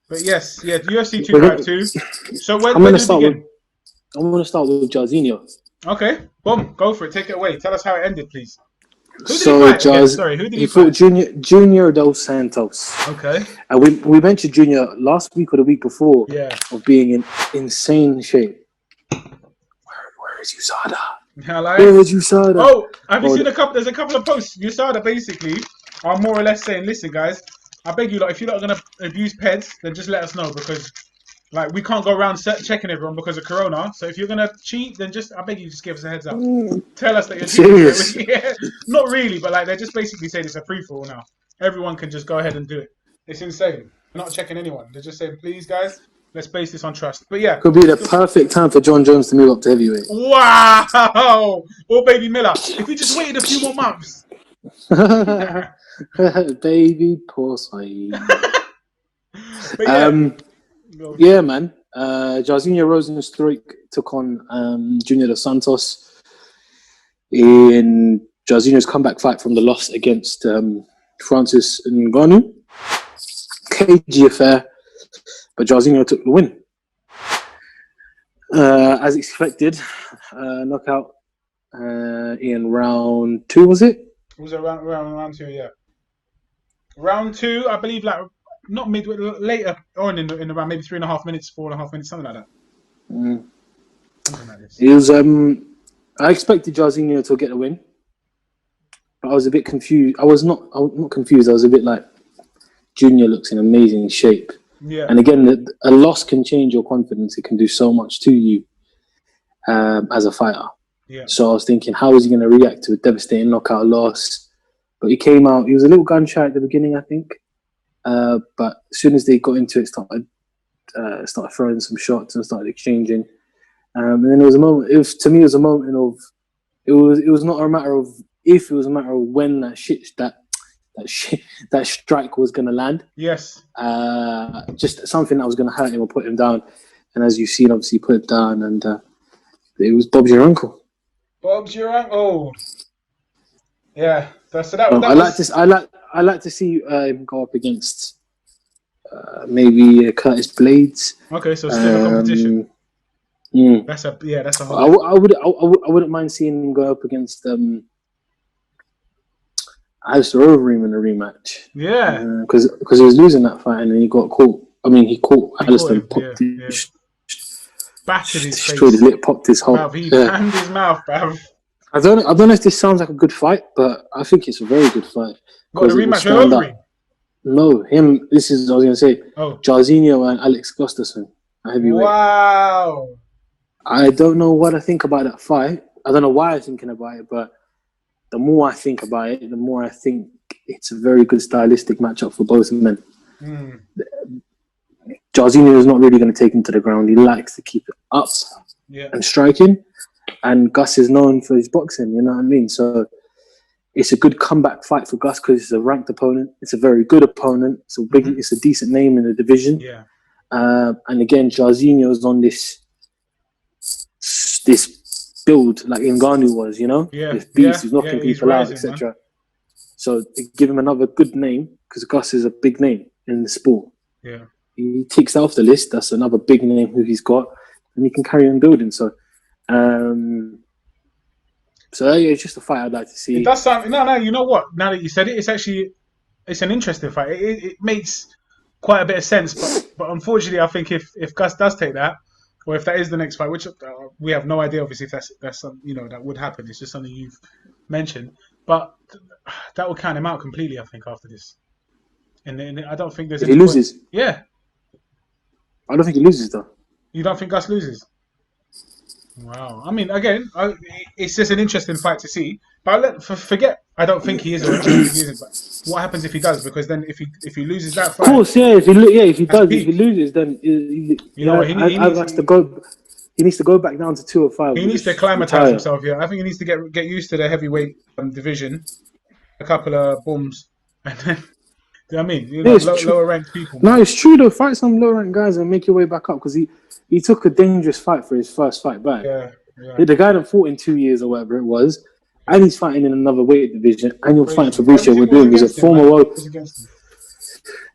But yes, UFC 252. So where do we begin? I'm gonna start with Jairzinho. Okay, boom, go for it. Take it away. Tell us how it ended, please. Who did he fought Junior dos Santos. Okay. And we mentioned Junior last week or the week before of being in insane shape. Where is USADA? Where is USADA? Oh, have you seen there's a couple of posts. USADA basically are more or less saying, listen guys, I beg you lot, if you're not gonna abuse peds, then just let us know because like we can't go around checking everyone because of Corona. So if you're gonna cheat, then I beg you, just give us a heads up. Tell us that you're serious. Yeah, not really, but like they're just basically saying it's a free for all now. Everyone can just go ahead and do it. It's insane. They're not checking anyone. They're just saying, please guys, let's base this on trust. But yeah, could be the perfect time for John Jones to move up to heavyweight. Wow, or Baby Miller. If he just waited a few more months. Baby, poor side. Yeah, man. Jairzinho Rozenstruik took on Junior dos Santos in Jairzinho's comeback fight from the loss against Francis Ngannou. Cagey affair, but Jairzinho took the win. As expected, knockout in round 2, was it? It was round 2, yeah. Round 2, I believe, like not midway, later on in the round, maybe 3.5 minutes, 4.5 minutes, something like that. Something like this. It was. I expected Jairzinho to get a win, but I was a bit confused. I'm not confused. I was a bit like, Junior looks in amazing shape. Yeah. And again, a loss can change your confidence. It can do so much to you as a fighter. Yeah. So I was thinking, how is he going to react to a devastating knockout loss? But he came out. He was a little gun shy at the beginning, I think. But as soon as they got into it, started throwing some shots and started exchanging. And then there was a moment. To me, it was a moment of. It was not a matter of if. It was a matter of when that strike was going to land. Yes. Just something that was going to hurt him or put him down. And as you've seen, obviously, put it down, and it was Bob's your uncle. Bob's your uncle. Yeah. I like to see him go up against maybe Curtis Blades. Okay, so still a competition. That's a whole. I wouldn't mind seeing him go up against Alistair Overeem in a rematch. Yeah, because he was losing that fight and then he got caught. I mean, he caught Alistair and popped his, battered his destroyed face. his lip, popped his whole. Bruv, he jammed his mouth, bruv. I don't know if this sounds like a good fight, but I think it's a very good fight. Got the rematch with Overeem? No, him. This is what I was going to say. Jairzinho and Alex Gustafsson. Wow. I don't know what I think about that fight. I don't know why I'm thinking about it, but the more I think about it, the more I think it's a very good stylistic matchup for both men. Jairzinho is not really going to take him to the ground. He likes to keep it up and striking. And Gus is known for his boxing, you know what I mean? So it's a good comeback fight for Gus because it's a ranked opponent. It's a very good opponent. It's it's a decent name in the division. Yeah. And again, Jairzinho is on this build like Ngannou was, you know? This beast who's knocking people out, etc. So give him another good name because Gus is a big name in the sport. Yeah. He ticks off the list. That's another big name who he's got. And he can carry on building. So it's just a fight I'd like to see. It does sound you know what? Now that you said it, it's an interesting fight. It makes quite a bit of sense, but unfortunately, I think if Gus does take that, or if that is the next fight, which we have no idea, obviously, if that's something that would happen. It's just something you've mentioned, but that will count him out completely. I think after this, and I don't think there's. If he loses, yeah, I don't think he loses though. You don't think Gus loses? Wow. I mean, again, it's just an interesting fight to see. But forget. I don't think he is. Or he isn't. But what happens if he does? Because then, if he loses that fight, of course, if he loses, then he needs to go. He needs to go back down to 205. He needs to acclimatize himself. Yeah, I think he needs to get used to the heavyweight division. A couple of booms, and then. Do you know what I mean? Lower ranked people. No, it's true though. Fight some lower ranked guys and make your way back up because he took a dangerous fight for his first fight back. Yeah. The guy that fought in 2 years or whatever it was, and he's fighting in another weight division, and you're fighting for Fabricio Werdum, who's a former world.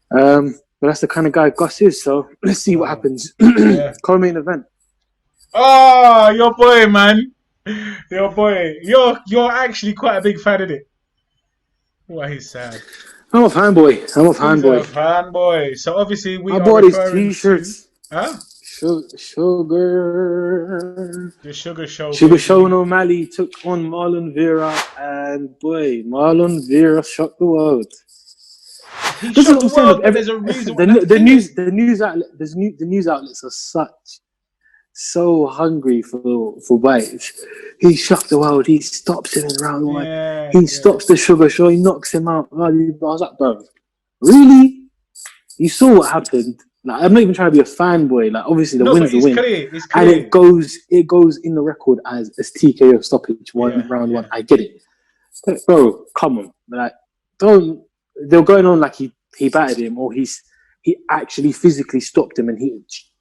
But that's the kind of guy Gus is. So let's see what happens. Co-main event. Oh, your boy, man, your boy. You're actually quite a big fan of it. Why he's sad. I'm a fanboy. He's a fanboy. So obviously we I bought his t-shirts. Huh? Sugar. The Sugar Show. Sugar Show and O'Malley took on Marlon Vera, and boy, Marlon Vera shocked the world. He shocked the world, but there's a reason. The news outlets are so hungry for bites. He shocked the world. He stops him in round one. He stops the Sugar Show. He knocks him out. I was like, bro, really? You saw what happened. Like, I'm not even trying to be a fanboy. Like, obviously, the win's the win. It's clear. And it goes in the record as TKO stoppage round one. I get it. But, bro, come on. Like, they're going on like he battered him or he actually physically stopped him and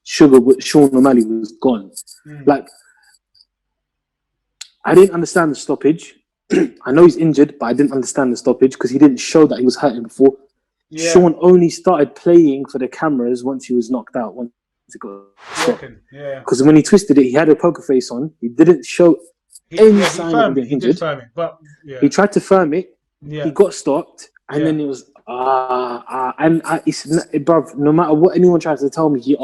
Sean O'Malley was gone. Like, I didn't understand the stoppage. I know he's injured, but I didn't understand the stoppage because he didn't show that he was hurting before. Yeah. Sean only started playing for the cameras once he was knocked out. Once it got stopped. Because when he twisted it, he had a poker face on. He didn't show any sign of being injured. He tried to firm it. He got stopped, and then it was bruv, no matter what anyone tries to tell me, the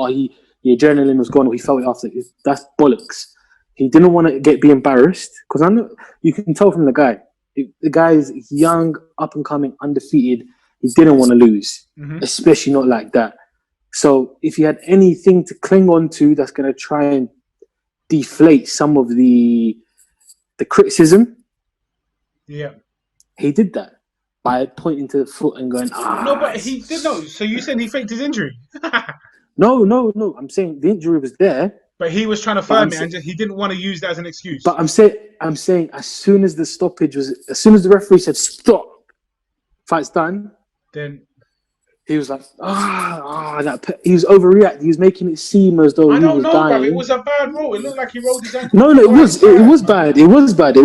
adrenaline was gone or he felt it after. That's bollocks. He didn't want to be embarrassed because I know you can tell from the guy. The guy is young, up and coming, undefeated. He didn't want to lose, especially not like that. So if he had anything to cling on to that's going to try and deflate some of the criticism, he did that by pointing to the foot and going, No, but he did not. So you said he faked his injury? No. I'm saying the injury was there. But he was trying to firm it and he didn't want to use that as an excuse. But I'm saying as soon as the referee said stop, fight's done, then he was like, he was overreacting. He was making it seem as though he was dying. Bro, it was a bad roll. It looked like he rolled his ankle. No, it was bad. It was bad.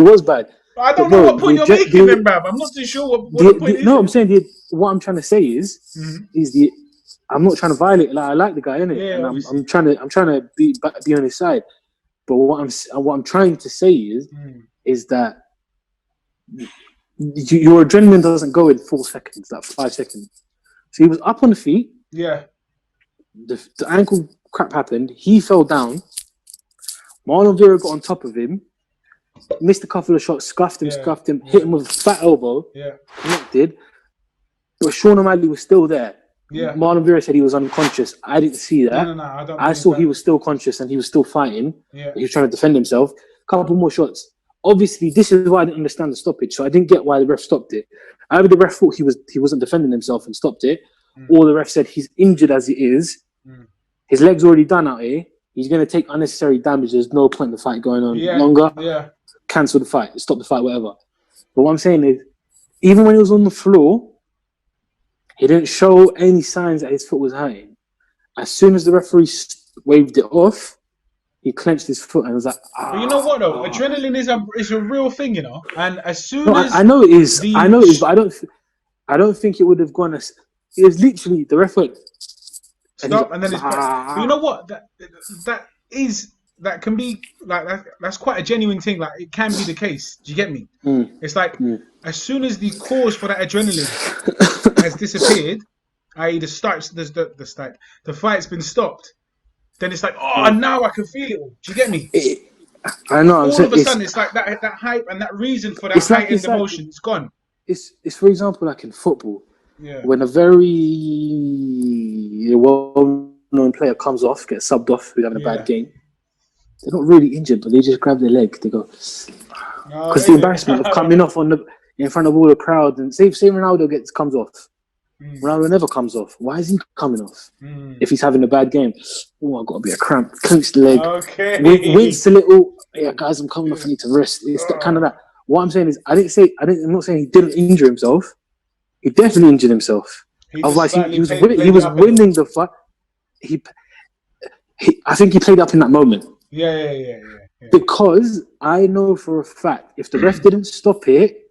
I don't know what point you're making then, bruv. I'm not too sure what point is. No, I'm saying what I'm trying to say is the I'm not trying to violate. Like, I like the guy, innit? Yeah, and obviously. I'm trying to be on his side. But what I'm trying to say is that your adrenaline doesn't go in 4 seconds, like 5 seconds. So he was up on the feet. Yeah. The ankle crap happened. He fell down. Marlon Vera got on top of him, missed a couple of shots, scuffed him, hit him with a fat elbow. Yeah. Connected. But Sean O'Malley was still there. Yeah. Marlon Vera said he was unconscious. I didn't see that. No, I don't. I saw he was still conscious and he was still fighting. Yeah. He was trying to defend himself. Couple more shots. Obviously, this is why I didn't understand the stoppage. So I didn't get why the ref stopped it. Either the ref thought he wasn't defending himself and stopped it, or the ref said he's injured as he is. His leg's already done out here. He's going to take unnecessary damage. There's no point in the fight going on longer. Yeah. Cancel the fight. Stop the fight, whatever. But what I'm saying is, even when he was on the floor, he didn't show any signs that his foot was hurting. As soon as the referee waved it off, he clenched his foot and was like, But you know what though? Adrenaline is a real thing, you know. And as soon as I know it is, but I don't think it would have gone as. It was literally the ref went stop, and then it's. But you know what? That can be like that's quite a genuine thing. Like it can be the case. Do you get me? It's like as soon as the cause for that adrenaline has disappeared, i.e. the fight's been stopped, then it's like, now I can feel it all. Do you get me? I know. All of a sudden, it's like that hype and that reason for that heightened emotion, it's gone. It's for example, like in football, when a very well-known player comes off, gets subbed off, who's having a bad game, they're not really injured, but they just grab their leg. They go, because the embarrassment of coming off in front of all the crowd, and say Ronaldo comes off. Ronaldo never comes off. Why is he coming off? If he's having a bad game, I've got a bit of cramp. Clench the leg. Okay. Wince a little. Yeah, guys, I'm coming off. I need to rest. It's that kind of that. What I'm saying is, I'm not saying he didn't injure himself. He definitely injured himself. Otherwise, he was winning the fight. I think he played up in that moment. Yeah. Because I know for a fact, if the ref didn't stop it,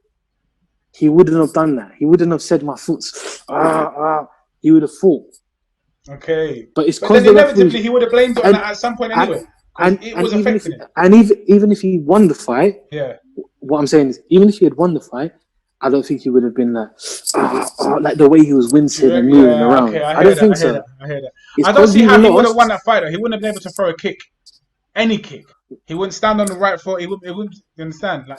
he wouldn't have done that. He wouldn't have said my foot's He would have fought. Okay. But it's because inevitably he would have blamed it on that at some point anyway. And it was affecting it. And even if he won the fight, what I'm saying is, even if he had won the fight, I don't think he would have been like the way he was wincing and moving around. Okay, I don't think so. I hear that. I don't see how he would have won that fight though. He wouldn't have been able to throw a kick. Any kick. He wouldn't stand on the right foot. He wouldn't you understand? Like,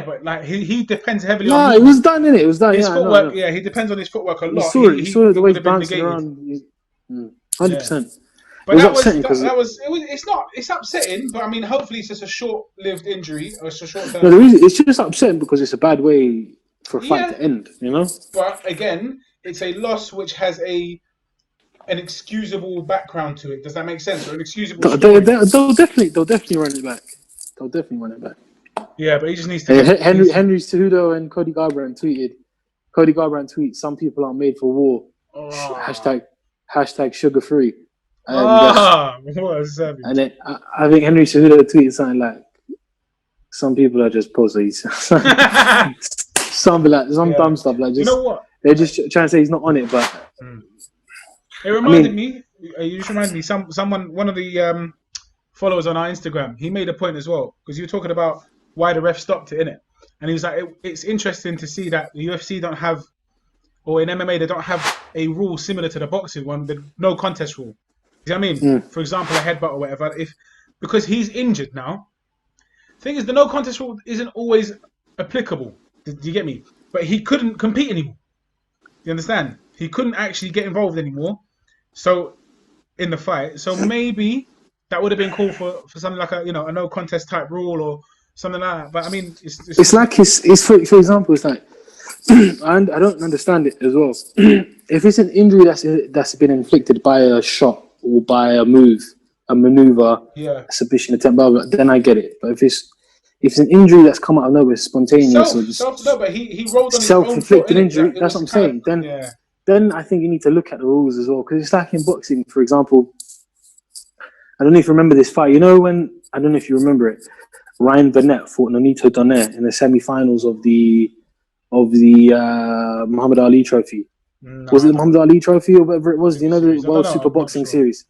but like he depends heavily on. No, it was done, innit? It was done. His footwork. He depends on his footwork a lot. He saw the way he's bouncing around. 100%. But it's upsetting. But I mean, hopefully it's just a short-lived injury or it's a short-term. No, it's just upsetting because it's a bad way for a fight to end. You know. But again, it's a loss which has an excusable background to it. Does that make sense? Or an excusable. They'll definitely run it back. They'll definitely run it back. Yeah, but he just needs to. Henry Cejudo and Cody Garbrandt tweeted. Cody Garbrandt tweets, "Some people are made for war." Hashtag sugar free. What a savage. And then I think Henry Cejudo tweeted something like, "Some people are just pussies." Some dumb stuff like just. You know what? They're just trying to say he's not on it, but. It reminded me. You just reminded me. One of the followers on our Instagram, he made a point as well because you were talking about why the ref stopped it, innit? And he was like, it's interesting to see that the UFC don't have, or in MMA they don't have a rule similar to the boxing one, the no contest rule. You know what I mean? For example, a headbutt or whatever. Because he's injured now. Thing is, the no contest rule isn't always applicable. Do you get me? But he couldn't compete anymore. You understand? He couldn't actually get involved anymore. So in the fight, so maybe that would have been cool for something like a no contest type rule or something like that. But I mean, it's like it's for example, it's like and I don't understand it as well. If it's an injury that's been inflicted by a shot or by a maneuver, submission attempt, blah, blah, then I get it. But if it's an injury that's come out of nowhere, spontaneous, but he rolled on his self-inflicted injury. That's what I'm saying. Then I think you need to look at the rules as well, because it's like in boxing, for example. I don't know if you remember this fight. I don't know if you remember it. Ryan Burnett fought Nonito Donaire in the semi-finals of the Muhammad Ali Trophy. No, Was it the Muhammad Ali Trophy or whatever it was? You know, the World Super I'm not Boxing sure. Series.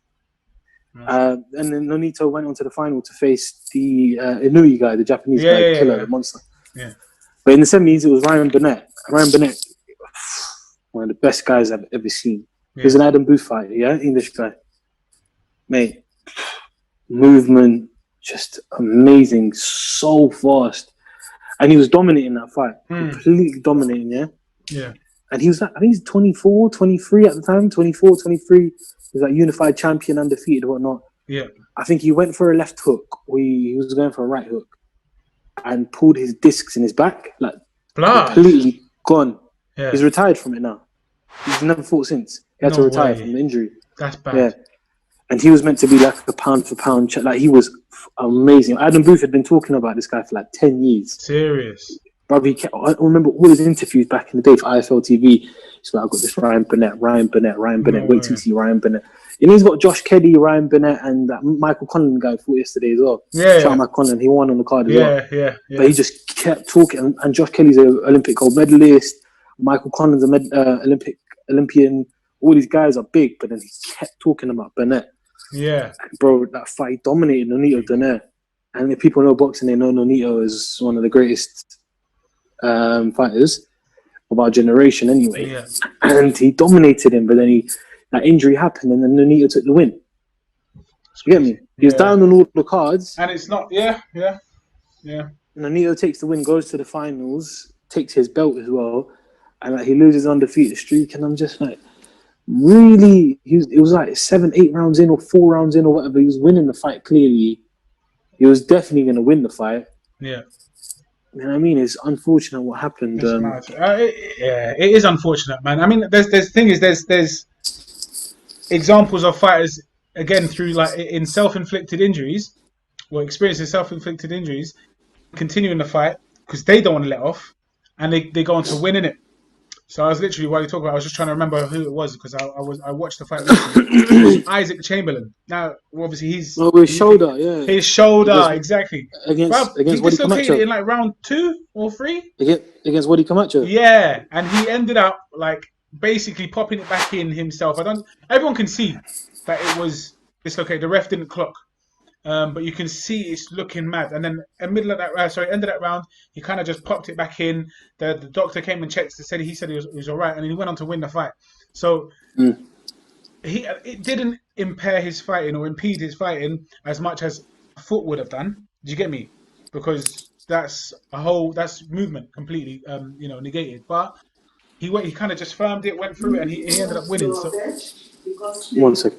And then Nonito went on to the final to face the Inui guy, the Japanese guy, killer, the monster. Yeah. But in the semis, it was Ryan Burnett. Ryan Burnett, one of the best guys I've ever seen. He was an Adam Booth fighter, yeah, English guy. Mate, movement, just amazing, so fast. And he was dominating that fight, completely dominating, yeah? Yeah. And he was like, I think he's 24, 23 at the time, 24, 23. He was like unified champion, undefeated, whatnot. Yeah. I think he went for a left hook. He was going for a right hook and pulled his discs in his back, like completely gone. Yeah. He's retired from it now. He's never fought since. He had to retire from the injury. That's bad. Yeah. And he was meant to be like a pound for pound. Like, he was amazing. Adam Booth had been talking about this guy for like 10 years. Serious. Bro, I remember all his interviews back in the day for IFL TV. He's like, I've got this Ryan Burnett. Wait till you see Ryan Burnett. And he's got Josh Kelly, Ryan Burnett, and that Michael Conlan guy fought yesterday as well. Yeah. Shout out Mike Conlan. He won on the card as well. Yeah. But he just kept talking. And Josh Kelly's an Olympic gold medalist. Michael Conlan's an Olympian. All these guys are big, but then he kept talking about Burnett. Yeah. Bro, that fight dominated Nonito Donaire. And if people know boxing, they know Nonito is one of the greatest fighters of our generation anyway. Yeah. And he dominated him, but then that injury happened and then Nonito took the win. You get me? He was down on all the cards. And it's not, yeah. Nonito takes the win, goes to the finals, takes his belt as well, and he loses undefeated streak. And I'm just like, really? It was like 7-8 rounds in or 4 rounds in or whatever. He was winning the fight clearly. He was definitely going to win the fight. Yeah. You know what I mean? It's unfortunate what happened. It is unfortunate, man. I mean, there's examples of fighters, again, through like in self-inflicted injuries, or experiencing self-inflicted injuries, continuing the fight because they don't want to let off, and they go on to winning it. So I was literally, while you talk about, I was just trying to remember who it was because I watched the fight recently. It was Isaac Chamberlain. Now, obviously, his shoulder, exactly. Against he Waddy dislocated Camacho in like round 2 or 3. Against Waddy Camacho. Yeah, and he ended up like basically popping it back in himself. Everyone can see that it was dislocated. The ref didn't clock. But you can see it's looking mad. And then in the middle of that, end of that round, he kind of just popped it back in. The doctor came and checked. He said he was all right, and he went on to win the fight. So it didn't impair his fighting or impede his fighting as much as a foot would have done. Do you get me? Because that's movement completely, negated. But he kind of just firmed it, went through it, and he ended up winning. So 1 second.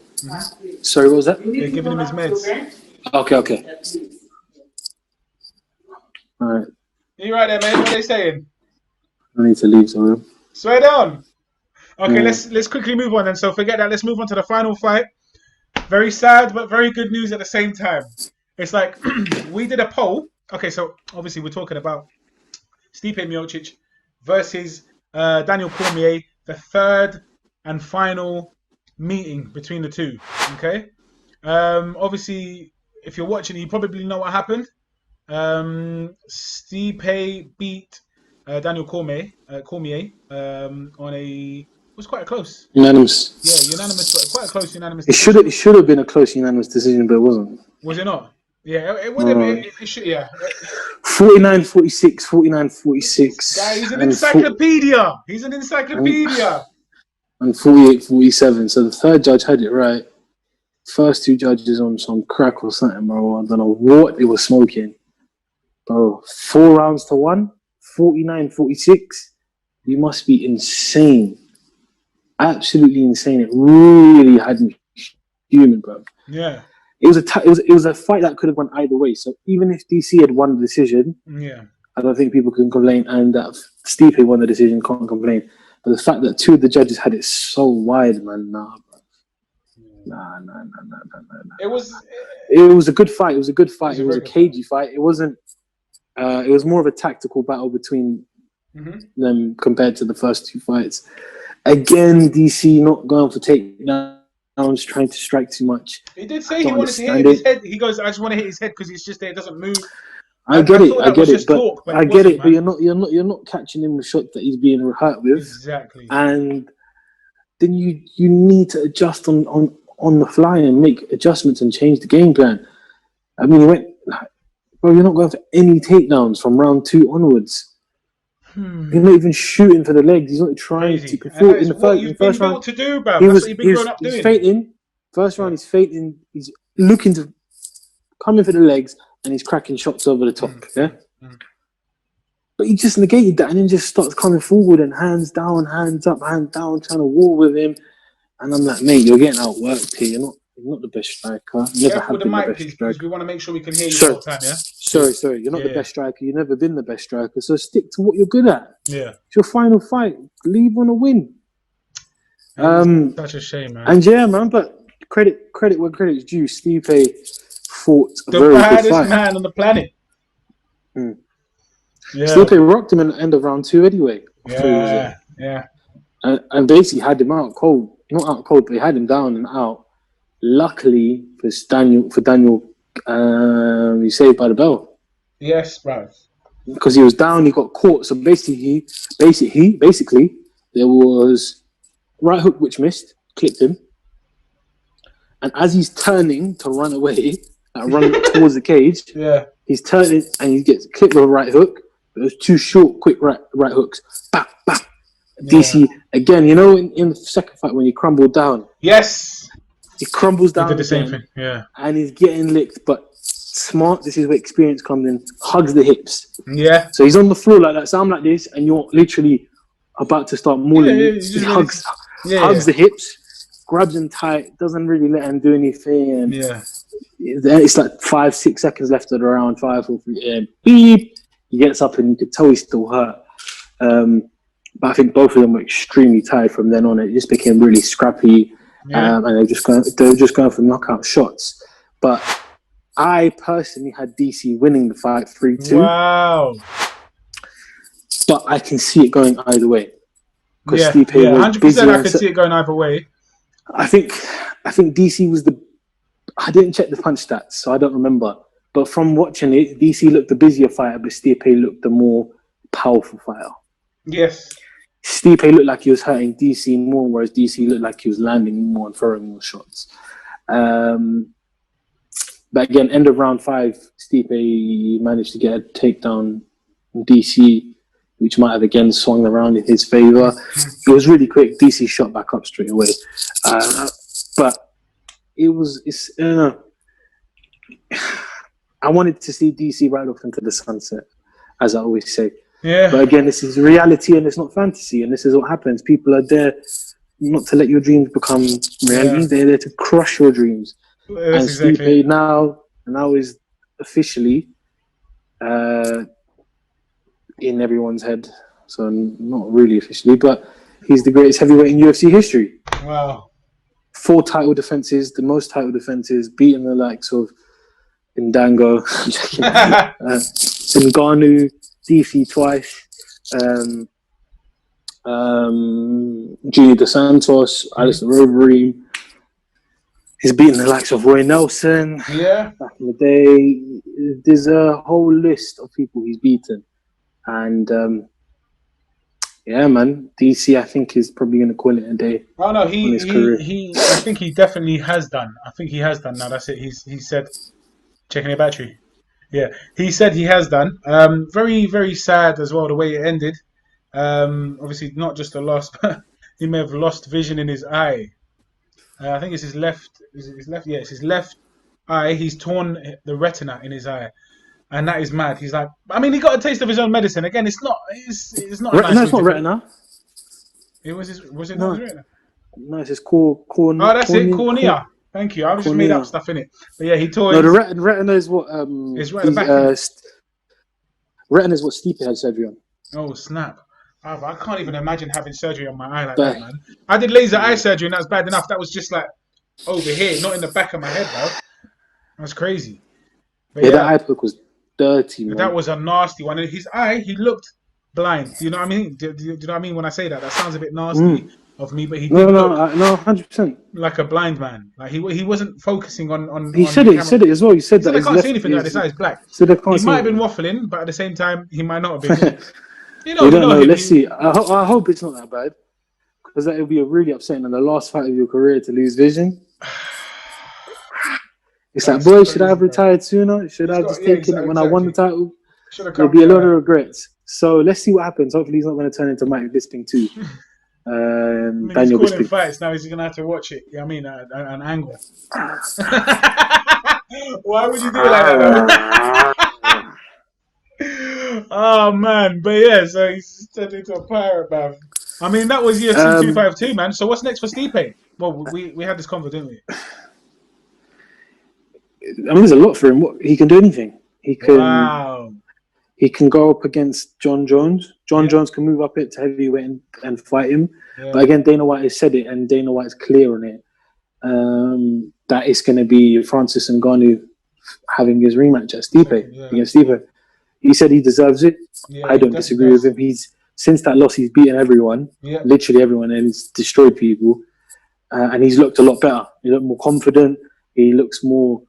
Sorry, what was that? They're giving him his meds. Okay. All right. You right there, mate? What are they saying? I need to leave the room. Swear down. Okay, let's quickly move on then. So forget that. Let's move on to the final fight. Very sad, but very good news at the same time. It's like we did a poll. Okay, so obviously we're talking about Stipe Miocic versus Daniel Cormier, the third and final meeting between the two. Okay. Obviously, if you're watching, you probably know what happened. Stipe beat Daniel Cormier on it was quite close. Unanimous. Yeah, unanimous, but quite a close unanimous decision. It should have been a close unanimous decision, but it wasn't. Was it not? Yeah, it would have been. It should, yeah. 49-46, 49-46. Guy, he's an encyclopedia. He's an encyclopedia. And 48-47. So the third judge had it right. First two judges on some crack or something, bro. I don't know what they were smoking. Bro, 4 rounds to 1, 49-46. You must be insane. Absolutely insane. It really had me human, bro. Yeah. It was a fight that could have gone either way. So even if DC had won the decision, I don't think people can complain. And that Stipe won the decision, can't complain. But the fact that 2 of the judges had it so wide, man, nah. Nah. It was a good fight. It was a a cagey fight. It wasn't. It was more of a tactical battle between them compared to the first 2 fights. Again, DC not going for takedowns, trying to strike too much. He did say he wanted to hit his head. He goes, "I just want to hit his head because it's just there. It doesn't move." I get it, but you're not catching him the shot that he's being hurt with. Exactly. And then you need to adjust on the fly and make adjustments and change the game plan. I mean, he went, bro, you're not going for any takedowns from round 2 onwards. You're not even shooting for the legs. He's not trying to. Before, in the first round, to do, bro. That's what you've been grown up doing. He's fainting. First round, he's fainting. He's looking to come in for the legs, and he's cracking shots over the top. But he just negated that, and then just starts coming forward and hands down, hands up, hand down, trying to war with him. And I'm like, mate, you're getting outworked here. You're not the best striker. You never have been the best striker. We want to make sure we can hear you the whole time, yeah? Sorry. You're not the best striker. You've never been the best striker. So stick to what you're good at. Yeah. It's your final fight. Leave on a win. Such a shame, man. And yeah, man, but credit where credit's due. Stipe fought a very good fight. The baddest man on the planet. Yeah. Stipe rocked him in the end of round 2 anyway. Yeah. And basically had him out cold. Not out cold, but he had him down and out. Luckily for Daniel, he saved by the bell. Yes, bro. Because he was down, he got caught. So basically, there was right hook which missed, clipped him. And as he's turning to run away, running towards the cage, he's turning and he gets clipped with a right hook. It was 2 short, quick right hooks. Bam, bam. DC again. You know, in the second fight when he crumbled down. Yes. He crumbles down. He did the same thing. Yeah. And he's getting licked, but smart. This is where experience comes in. Hugs the hips. Yeah. So he's on the floor like that. So I'm like this, and you're literally about to start mauling. He hugs the hips, grabs him tight, doesn't really let him do anything. And it's like 5-6 seconds left of the round. 5, 4, 3, and beep. He gets up, and you could tell he's still hurt. But I think both of them were extremely tired from then on. It just became really scrappy, and they were just going for knockout shots. But I personally had DC winning the fight 3-2. Wow! But I can see it going either way. Yeah, 100%. I can see it going either way. I think DC was I didn't check the punch stats, so I don't remember. But from watching it, DC looked the busier fighter, but Stipe looked the more powerful fighter. Yes. Stipe looked like he was hurting DC more, whereas DC looked like he was landing more and throwing more shots. But again, end of round 5, Stipe managed to get a takedown on DC, which might have again swung around in his favour. It was really quick. DC shot back up straight away. But I wanted to see DC right off into the sunset, as I always say. Yeah. But again, this is reality and it's not fantasy, and this is what happens. People are there not to let your dreams become reality. Yeah. They're there to crush your dreams. That's exactly. Stipe now is officially in everyone's head. So not really officially, but he's the greatest heavyweight in UFC history. Wow. 4 title defenses, the most title defenses, beating the likes of Ndango, Ngannou, DC twice, Junior Dos Santos, Alistair Overeem. He's beaten the likes of Roy Nelson. Yeah. Back in the day, there's a whole list of people he's beaten, and yeah, man, DC I think is probably going to call it a day. Oh no, I think he definitely has done. I think he has done now. That's it. He said, checking your battery. Yeah, he said he has done. Very, very sad as well the way it ended. Obviously, not just a loss, but he may have lost vision in his eye. I think it's his left. Yeah, it's his left eye. He's torn the retina in his eye, and that is mad. He's like, I mean, he got a taste of his own medicine. Again, it's not. It's not. Retina's not retina. It was his. Was it not his retina? No, it's his cornea. Oh, that's it. Cornea. Thank you. I just made up stuff in it. But yeah, he tore. No, the retina is what. It's right at the back. Retina is what Stipe had surgery on. Oh snap! I can't even imagine having surgery on my eye like that, man. I did laser eye surgery, and that was bad enough. That was just like over here, not in the back of my head, bro. That's crazy. But that eye poke was dirty, man. That was a nasty one. And his eye, he looked blind. Do you know what I mean? Do you know what I mean when I say that? That sounds a bit nasty of me, but he did no, 100%. Like a blind man. Like he wasn't focusing on. He said it. He said it as well. He said that I can't see anything. Like this eye is black. He might have been waffling, but at the same time, he might not have been. You don't know. Let's see. I hope it's not that bad. was that it would be really upsetting in the last fight of your career to lose vision. It's like, boy, should I have retired sooner? Should I have just taken it when I won the title? There'll be a lot of regrets. So let's see what happens. Hopefully he's not going to turn into Mike Bisping too. Daniel he's calling fights now. He's going to have to watch it. I mean, an angle. Why would you do it like that? Oh man, but yeah, so he's turned into a pirate, man. I mean, that was UFC 252, man. So what's next for Stipe? Well, we had this convo, didn't we? I mean, there's a lot for him. He can do anything. He can. He can go up against John Jones. John Jones can move up it to heavyweight and fight him. Yeah. But again, Dana White has said it, and Dana White's clear on it. That it's going to be Francis Ngannou having his rematch at Stipe against Stipe. He said he deserves it. Yeah, I don't disagree with him. Since that loss, he's beaten everyone, literally everyone, and he's destroyed people. And he's looked a lot better. He looked more confident. He looks more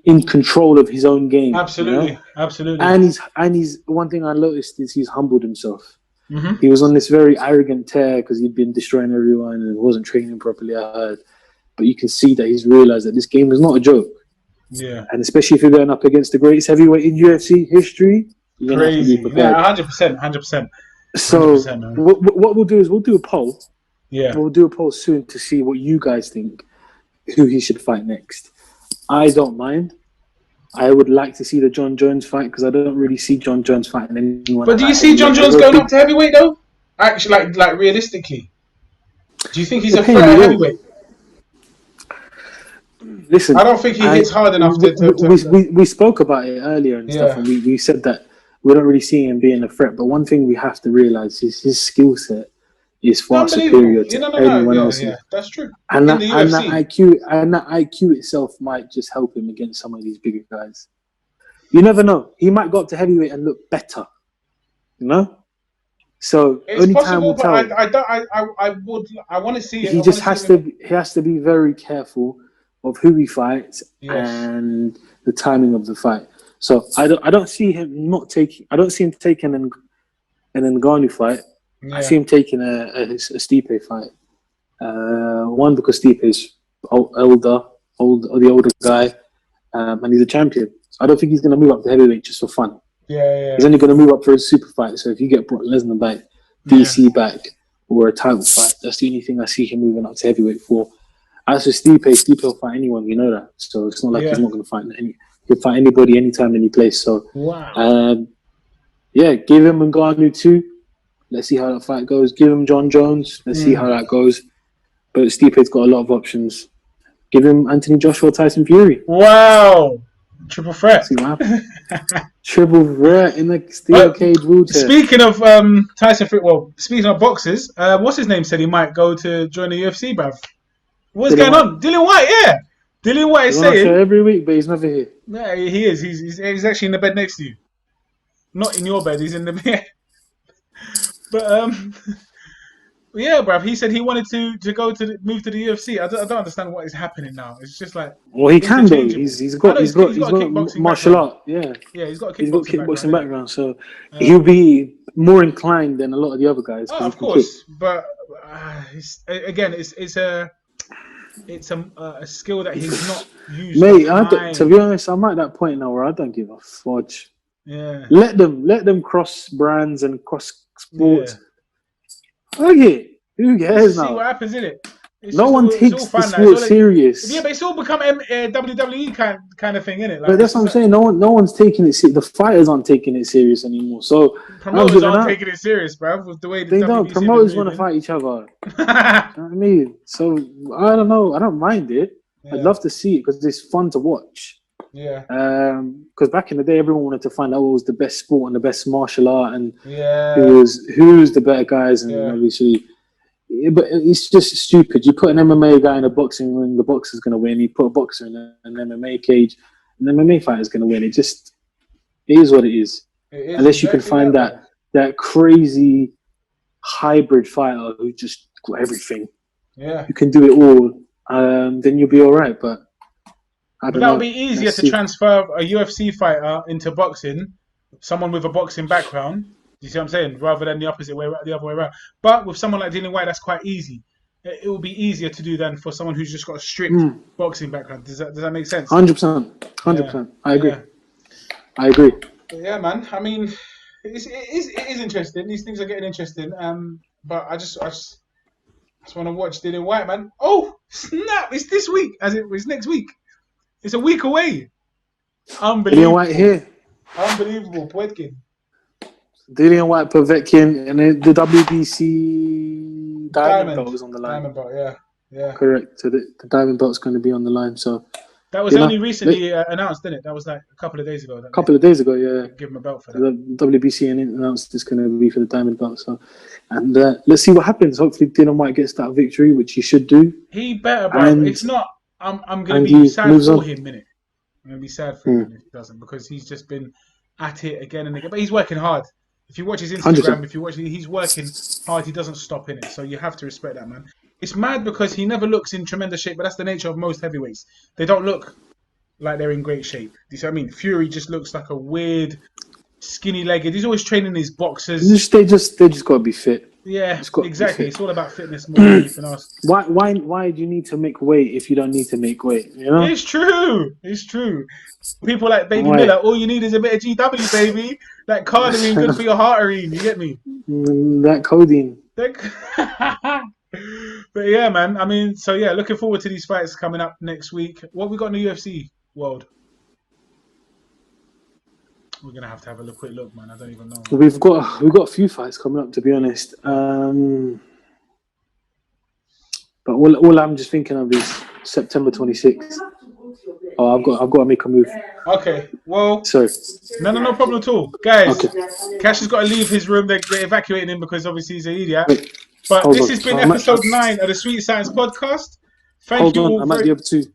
in control of his own game. Absolutely, you know? Absolutely. And he's one thing I noticed is he's humbled himself. Mm-hmm. He was on this very arrogant tear because he'd been destroying everyone and wasn't training properly. I heard, but you can see that he's realized that this game is not a joke. Yeah, and especially if you're going up against the greatest heavyweight in UFC history, you're crazy. Yeah, 100%. So 100%, what we'll do is we'll do a poll. Yeah, we'll do a poll soon to see what you guys think who he should fight next. I don't mind. I would like to see the John Jones fight because I don't really see John Jones fighting anyone. But do you see John Jones going up to heavyweight though? Actually, like realistically, do you think he's a threat at heavyweight? Listen, I don't think he hits hard enough. We spoke about it earlier and stuff, and we said that we don't really see him being a threat. But one thing we have to realize is his skill set is far superior to anyone else. Yeah, that's true. And that IQ itself might just help him against some of these bigger guys. You never know. He might go up to heavyweight and look better. You know. So it's only possible, time will tell. I want to see it. He just has to. He has to be very careful of who he fights and the timing of the fight. So I don't see him not taking. I don't see him taking an Ngannou fight. Yeah. I see him taking a Stipe fight. One because Stipe is the older guy, and he's a champion. So I don't think he's going to move up to heavyweight just for fun. Yeah. He's only going to move up for a super fight. So if you get Brock Lesnar back, DC back, or a title fight, that's the only thing I see him moving up to heavyweight for. As for Stipe will fight anyone, you know that. So it's not like he's not going to fight he'll fight anybody, anytime, any place. So give him Ngannou too. Let's see how that fight goes. Give him John Jones. Let's see how that goes. But Stipe's got a lot of options. Give him Anthony Joshua, Tyson Fury. Wow. Triple threat. See what happens. Triple threat in the steel cage wheelchair. Speaking of Tyson Fury, speaking of boxers, what's his name said he might go to join the UFC, bruv. What's going on? Dillian Whyte, yeah. Dillian Whyte is saying every week, but he's never here. Yeah, he is. He's actually in the bed next to you. Not in your bed. He's in the bed. But yeah, bruv. He said he wanted to go to move to the UFC. I don't understand what is happening now. It's just like he can do. He's got martial art. Yeah, he's got a kickboxing background. So he'll be more inclined than a lot of the other guys. Oh, of course, but it's a skill that he's not used. Mate, to be honest, I'm at that point now where I don't give a fudge. Yeah. Let them cross brands and cross sports. Okay, who cares now? See what happens, innit? No one takes the sport serious. Yeah, but it's all become WWE kind of thing, innit? But that's what I'm saying. No one's taking it serious. The fighters aren't taking it serious anymore. So promoters aren't taking it serious, bro. With the way they don't. Promoters want to fight each other. You know what I mean? So I don't know. I don't mind it. I'd love to see it because it's fun to watch. Yeah. Because back in the day, everyone wanted to find out what was the best sport and the best martial art and who's the better guys and obviously. But it's just stupid. You put an MMA guy in a boxing ring, the boxer's going to win. You put a boxer in an MMA cage, an MMA fighter's going to win. It is what it is. Unless you can find that crazy hybrid fighter who just got everything. Yeah. You can do it all. Then you'll be all right. But I don't know. That would be easier to transfer a UFC fighter into boxing, someone with a boxing background. You see what I'm saying? Rather than the opposite way, the other way around. But with someone like Dillian Whyte, that's quite easy. It will be easier to do than for someone who's just got a strict boxing background. Does that make sense? 100%. 100%. I agree. Yeah. I agree. But yeah, man. I mean, it is interesting. These things are getting interesting. But I just want to watch Dillian Whyte, man. Oh, snap! It's this week, it's next week. It's a week away. Unbelievable. Dillian Whyte here. Unbelievable. Povetkin. Dillian Whyte, Povetkin, and the WBC Diamond Belt was on the line. Diamond Belt, yeah. Correct. So the Diamond Belt's going to be on the line. So that was only recently announced, didn't it? That was like a couple of days ago. Yeah. Give him a belt for that. The WBC announced it's going to be for the Diamond Belt. So, and let's see what happens. Hopefully, Dillian Whyte gets that victory, which he should do. He better, bro. And it's not. I'm going to be sad for him, innit? I'm going to be sad for him if he doesn't, because he's just been at it again and again. But he's working hard. If you watch his Instagram, 100%. He's working hard. He doesn't stop in it. So you have to respect that, man. It's mad because he never looks in tremendous shape, but that's the nature of most heavyweights. They don't look like they're in great shape. Do you see what I mean? Fury just looks like a weird, skinny-legged. He's always training his boxers. They just got to be fit. Yeah, exactly. It's all about fitness more than anything else. Why do you need to make weight if you don't need to make weight? You know? It's true. People like Baby Miller, all you need is a bit of GW, baby. That cardamine, good for your heartarine. You get me? That codeine. But yeah, man. I mean, so yeah, looking forward to these fights coming up next week. What we got in the UFC world? We're gonna have to have a quick look, man. I don't even know. We've got a few fights coming up, to be honest. But all I'm just thinking of is September 26th. Oh, I've got to make a move. Okay, well, sorry. No problem at all, guys. Okay. Cash has got to leave his room. They're evacuating him because obviously he's an idiot. Wait, but this has been episode 9 of the Sweet Science Podcast. Thank you all. I might be able to.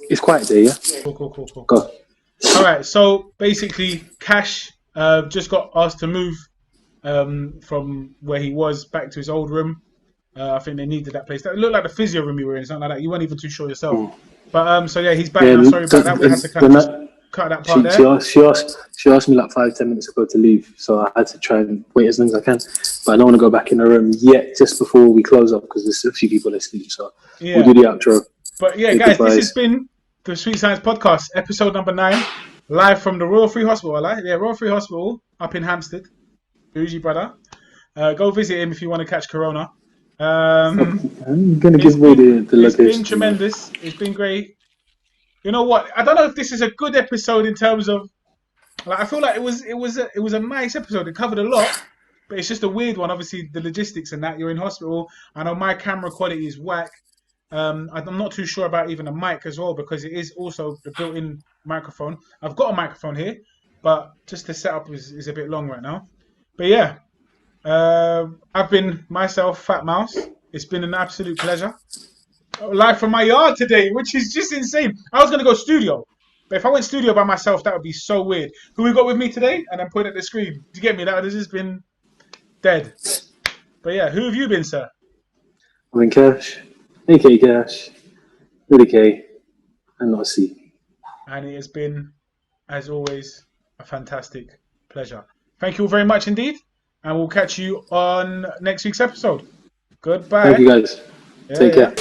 It's quiet there, yeah. Cool. Go. All right, so basically, Cash just got asked to move from where he was back to his old room. I think they needed that place. That looked like the physio room you were in, something like that. You weren't even too sure yourself. But so yeah, he's back now. Sorry about that. We had to cut that part there. She asked me like 5-10 minutes ago to leave, so I had to try and wait as long as I can. But I don't want to go back in the room yet, just before we close up, because there's a few people asleep. So we'll do the outro. But yeah, guys, this has been the Sweet Science Podcast, episode number 9, live from the Royal Free Hospital. Royal Free Hospital up in Hampstead. Bougie brother. Go visit him if you want to catch Corona. I'm gonna give away the location. It's been tremendous. It's been great. You know what? I don't know if this is a good episode in terms of, like, I feel like it was a nice episode. It covered a lot, but it's just a weird one. Obviously, the logistics and that. You're in hospital. I know my camera quality is whack. I'm not too sure about even a mic as well, because it is also the built-in microphone. I've got a microphone here, but just the setup is a bit long right now. But yeah. I've been myself, Fat Mouse. It's been an absolute pleasure. Live from my yard today, which is just insane. I was going to go studio, but if I went studio by myself, that would be so weird. Who we got with me today? And then point at the screen. Do you get me? That would have just been dead. But yeah, who have you been, sir? I've been Kash, a.k.a. Kash, with a K, and not a C. And it has been, as always, a fantastic pleasure. Thank you all very much indeed. And we'll catch you on next week's episode. Goodbye. Thank you, guys. Take care.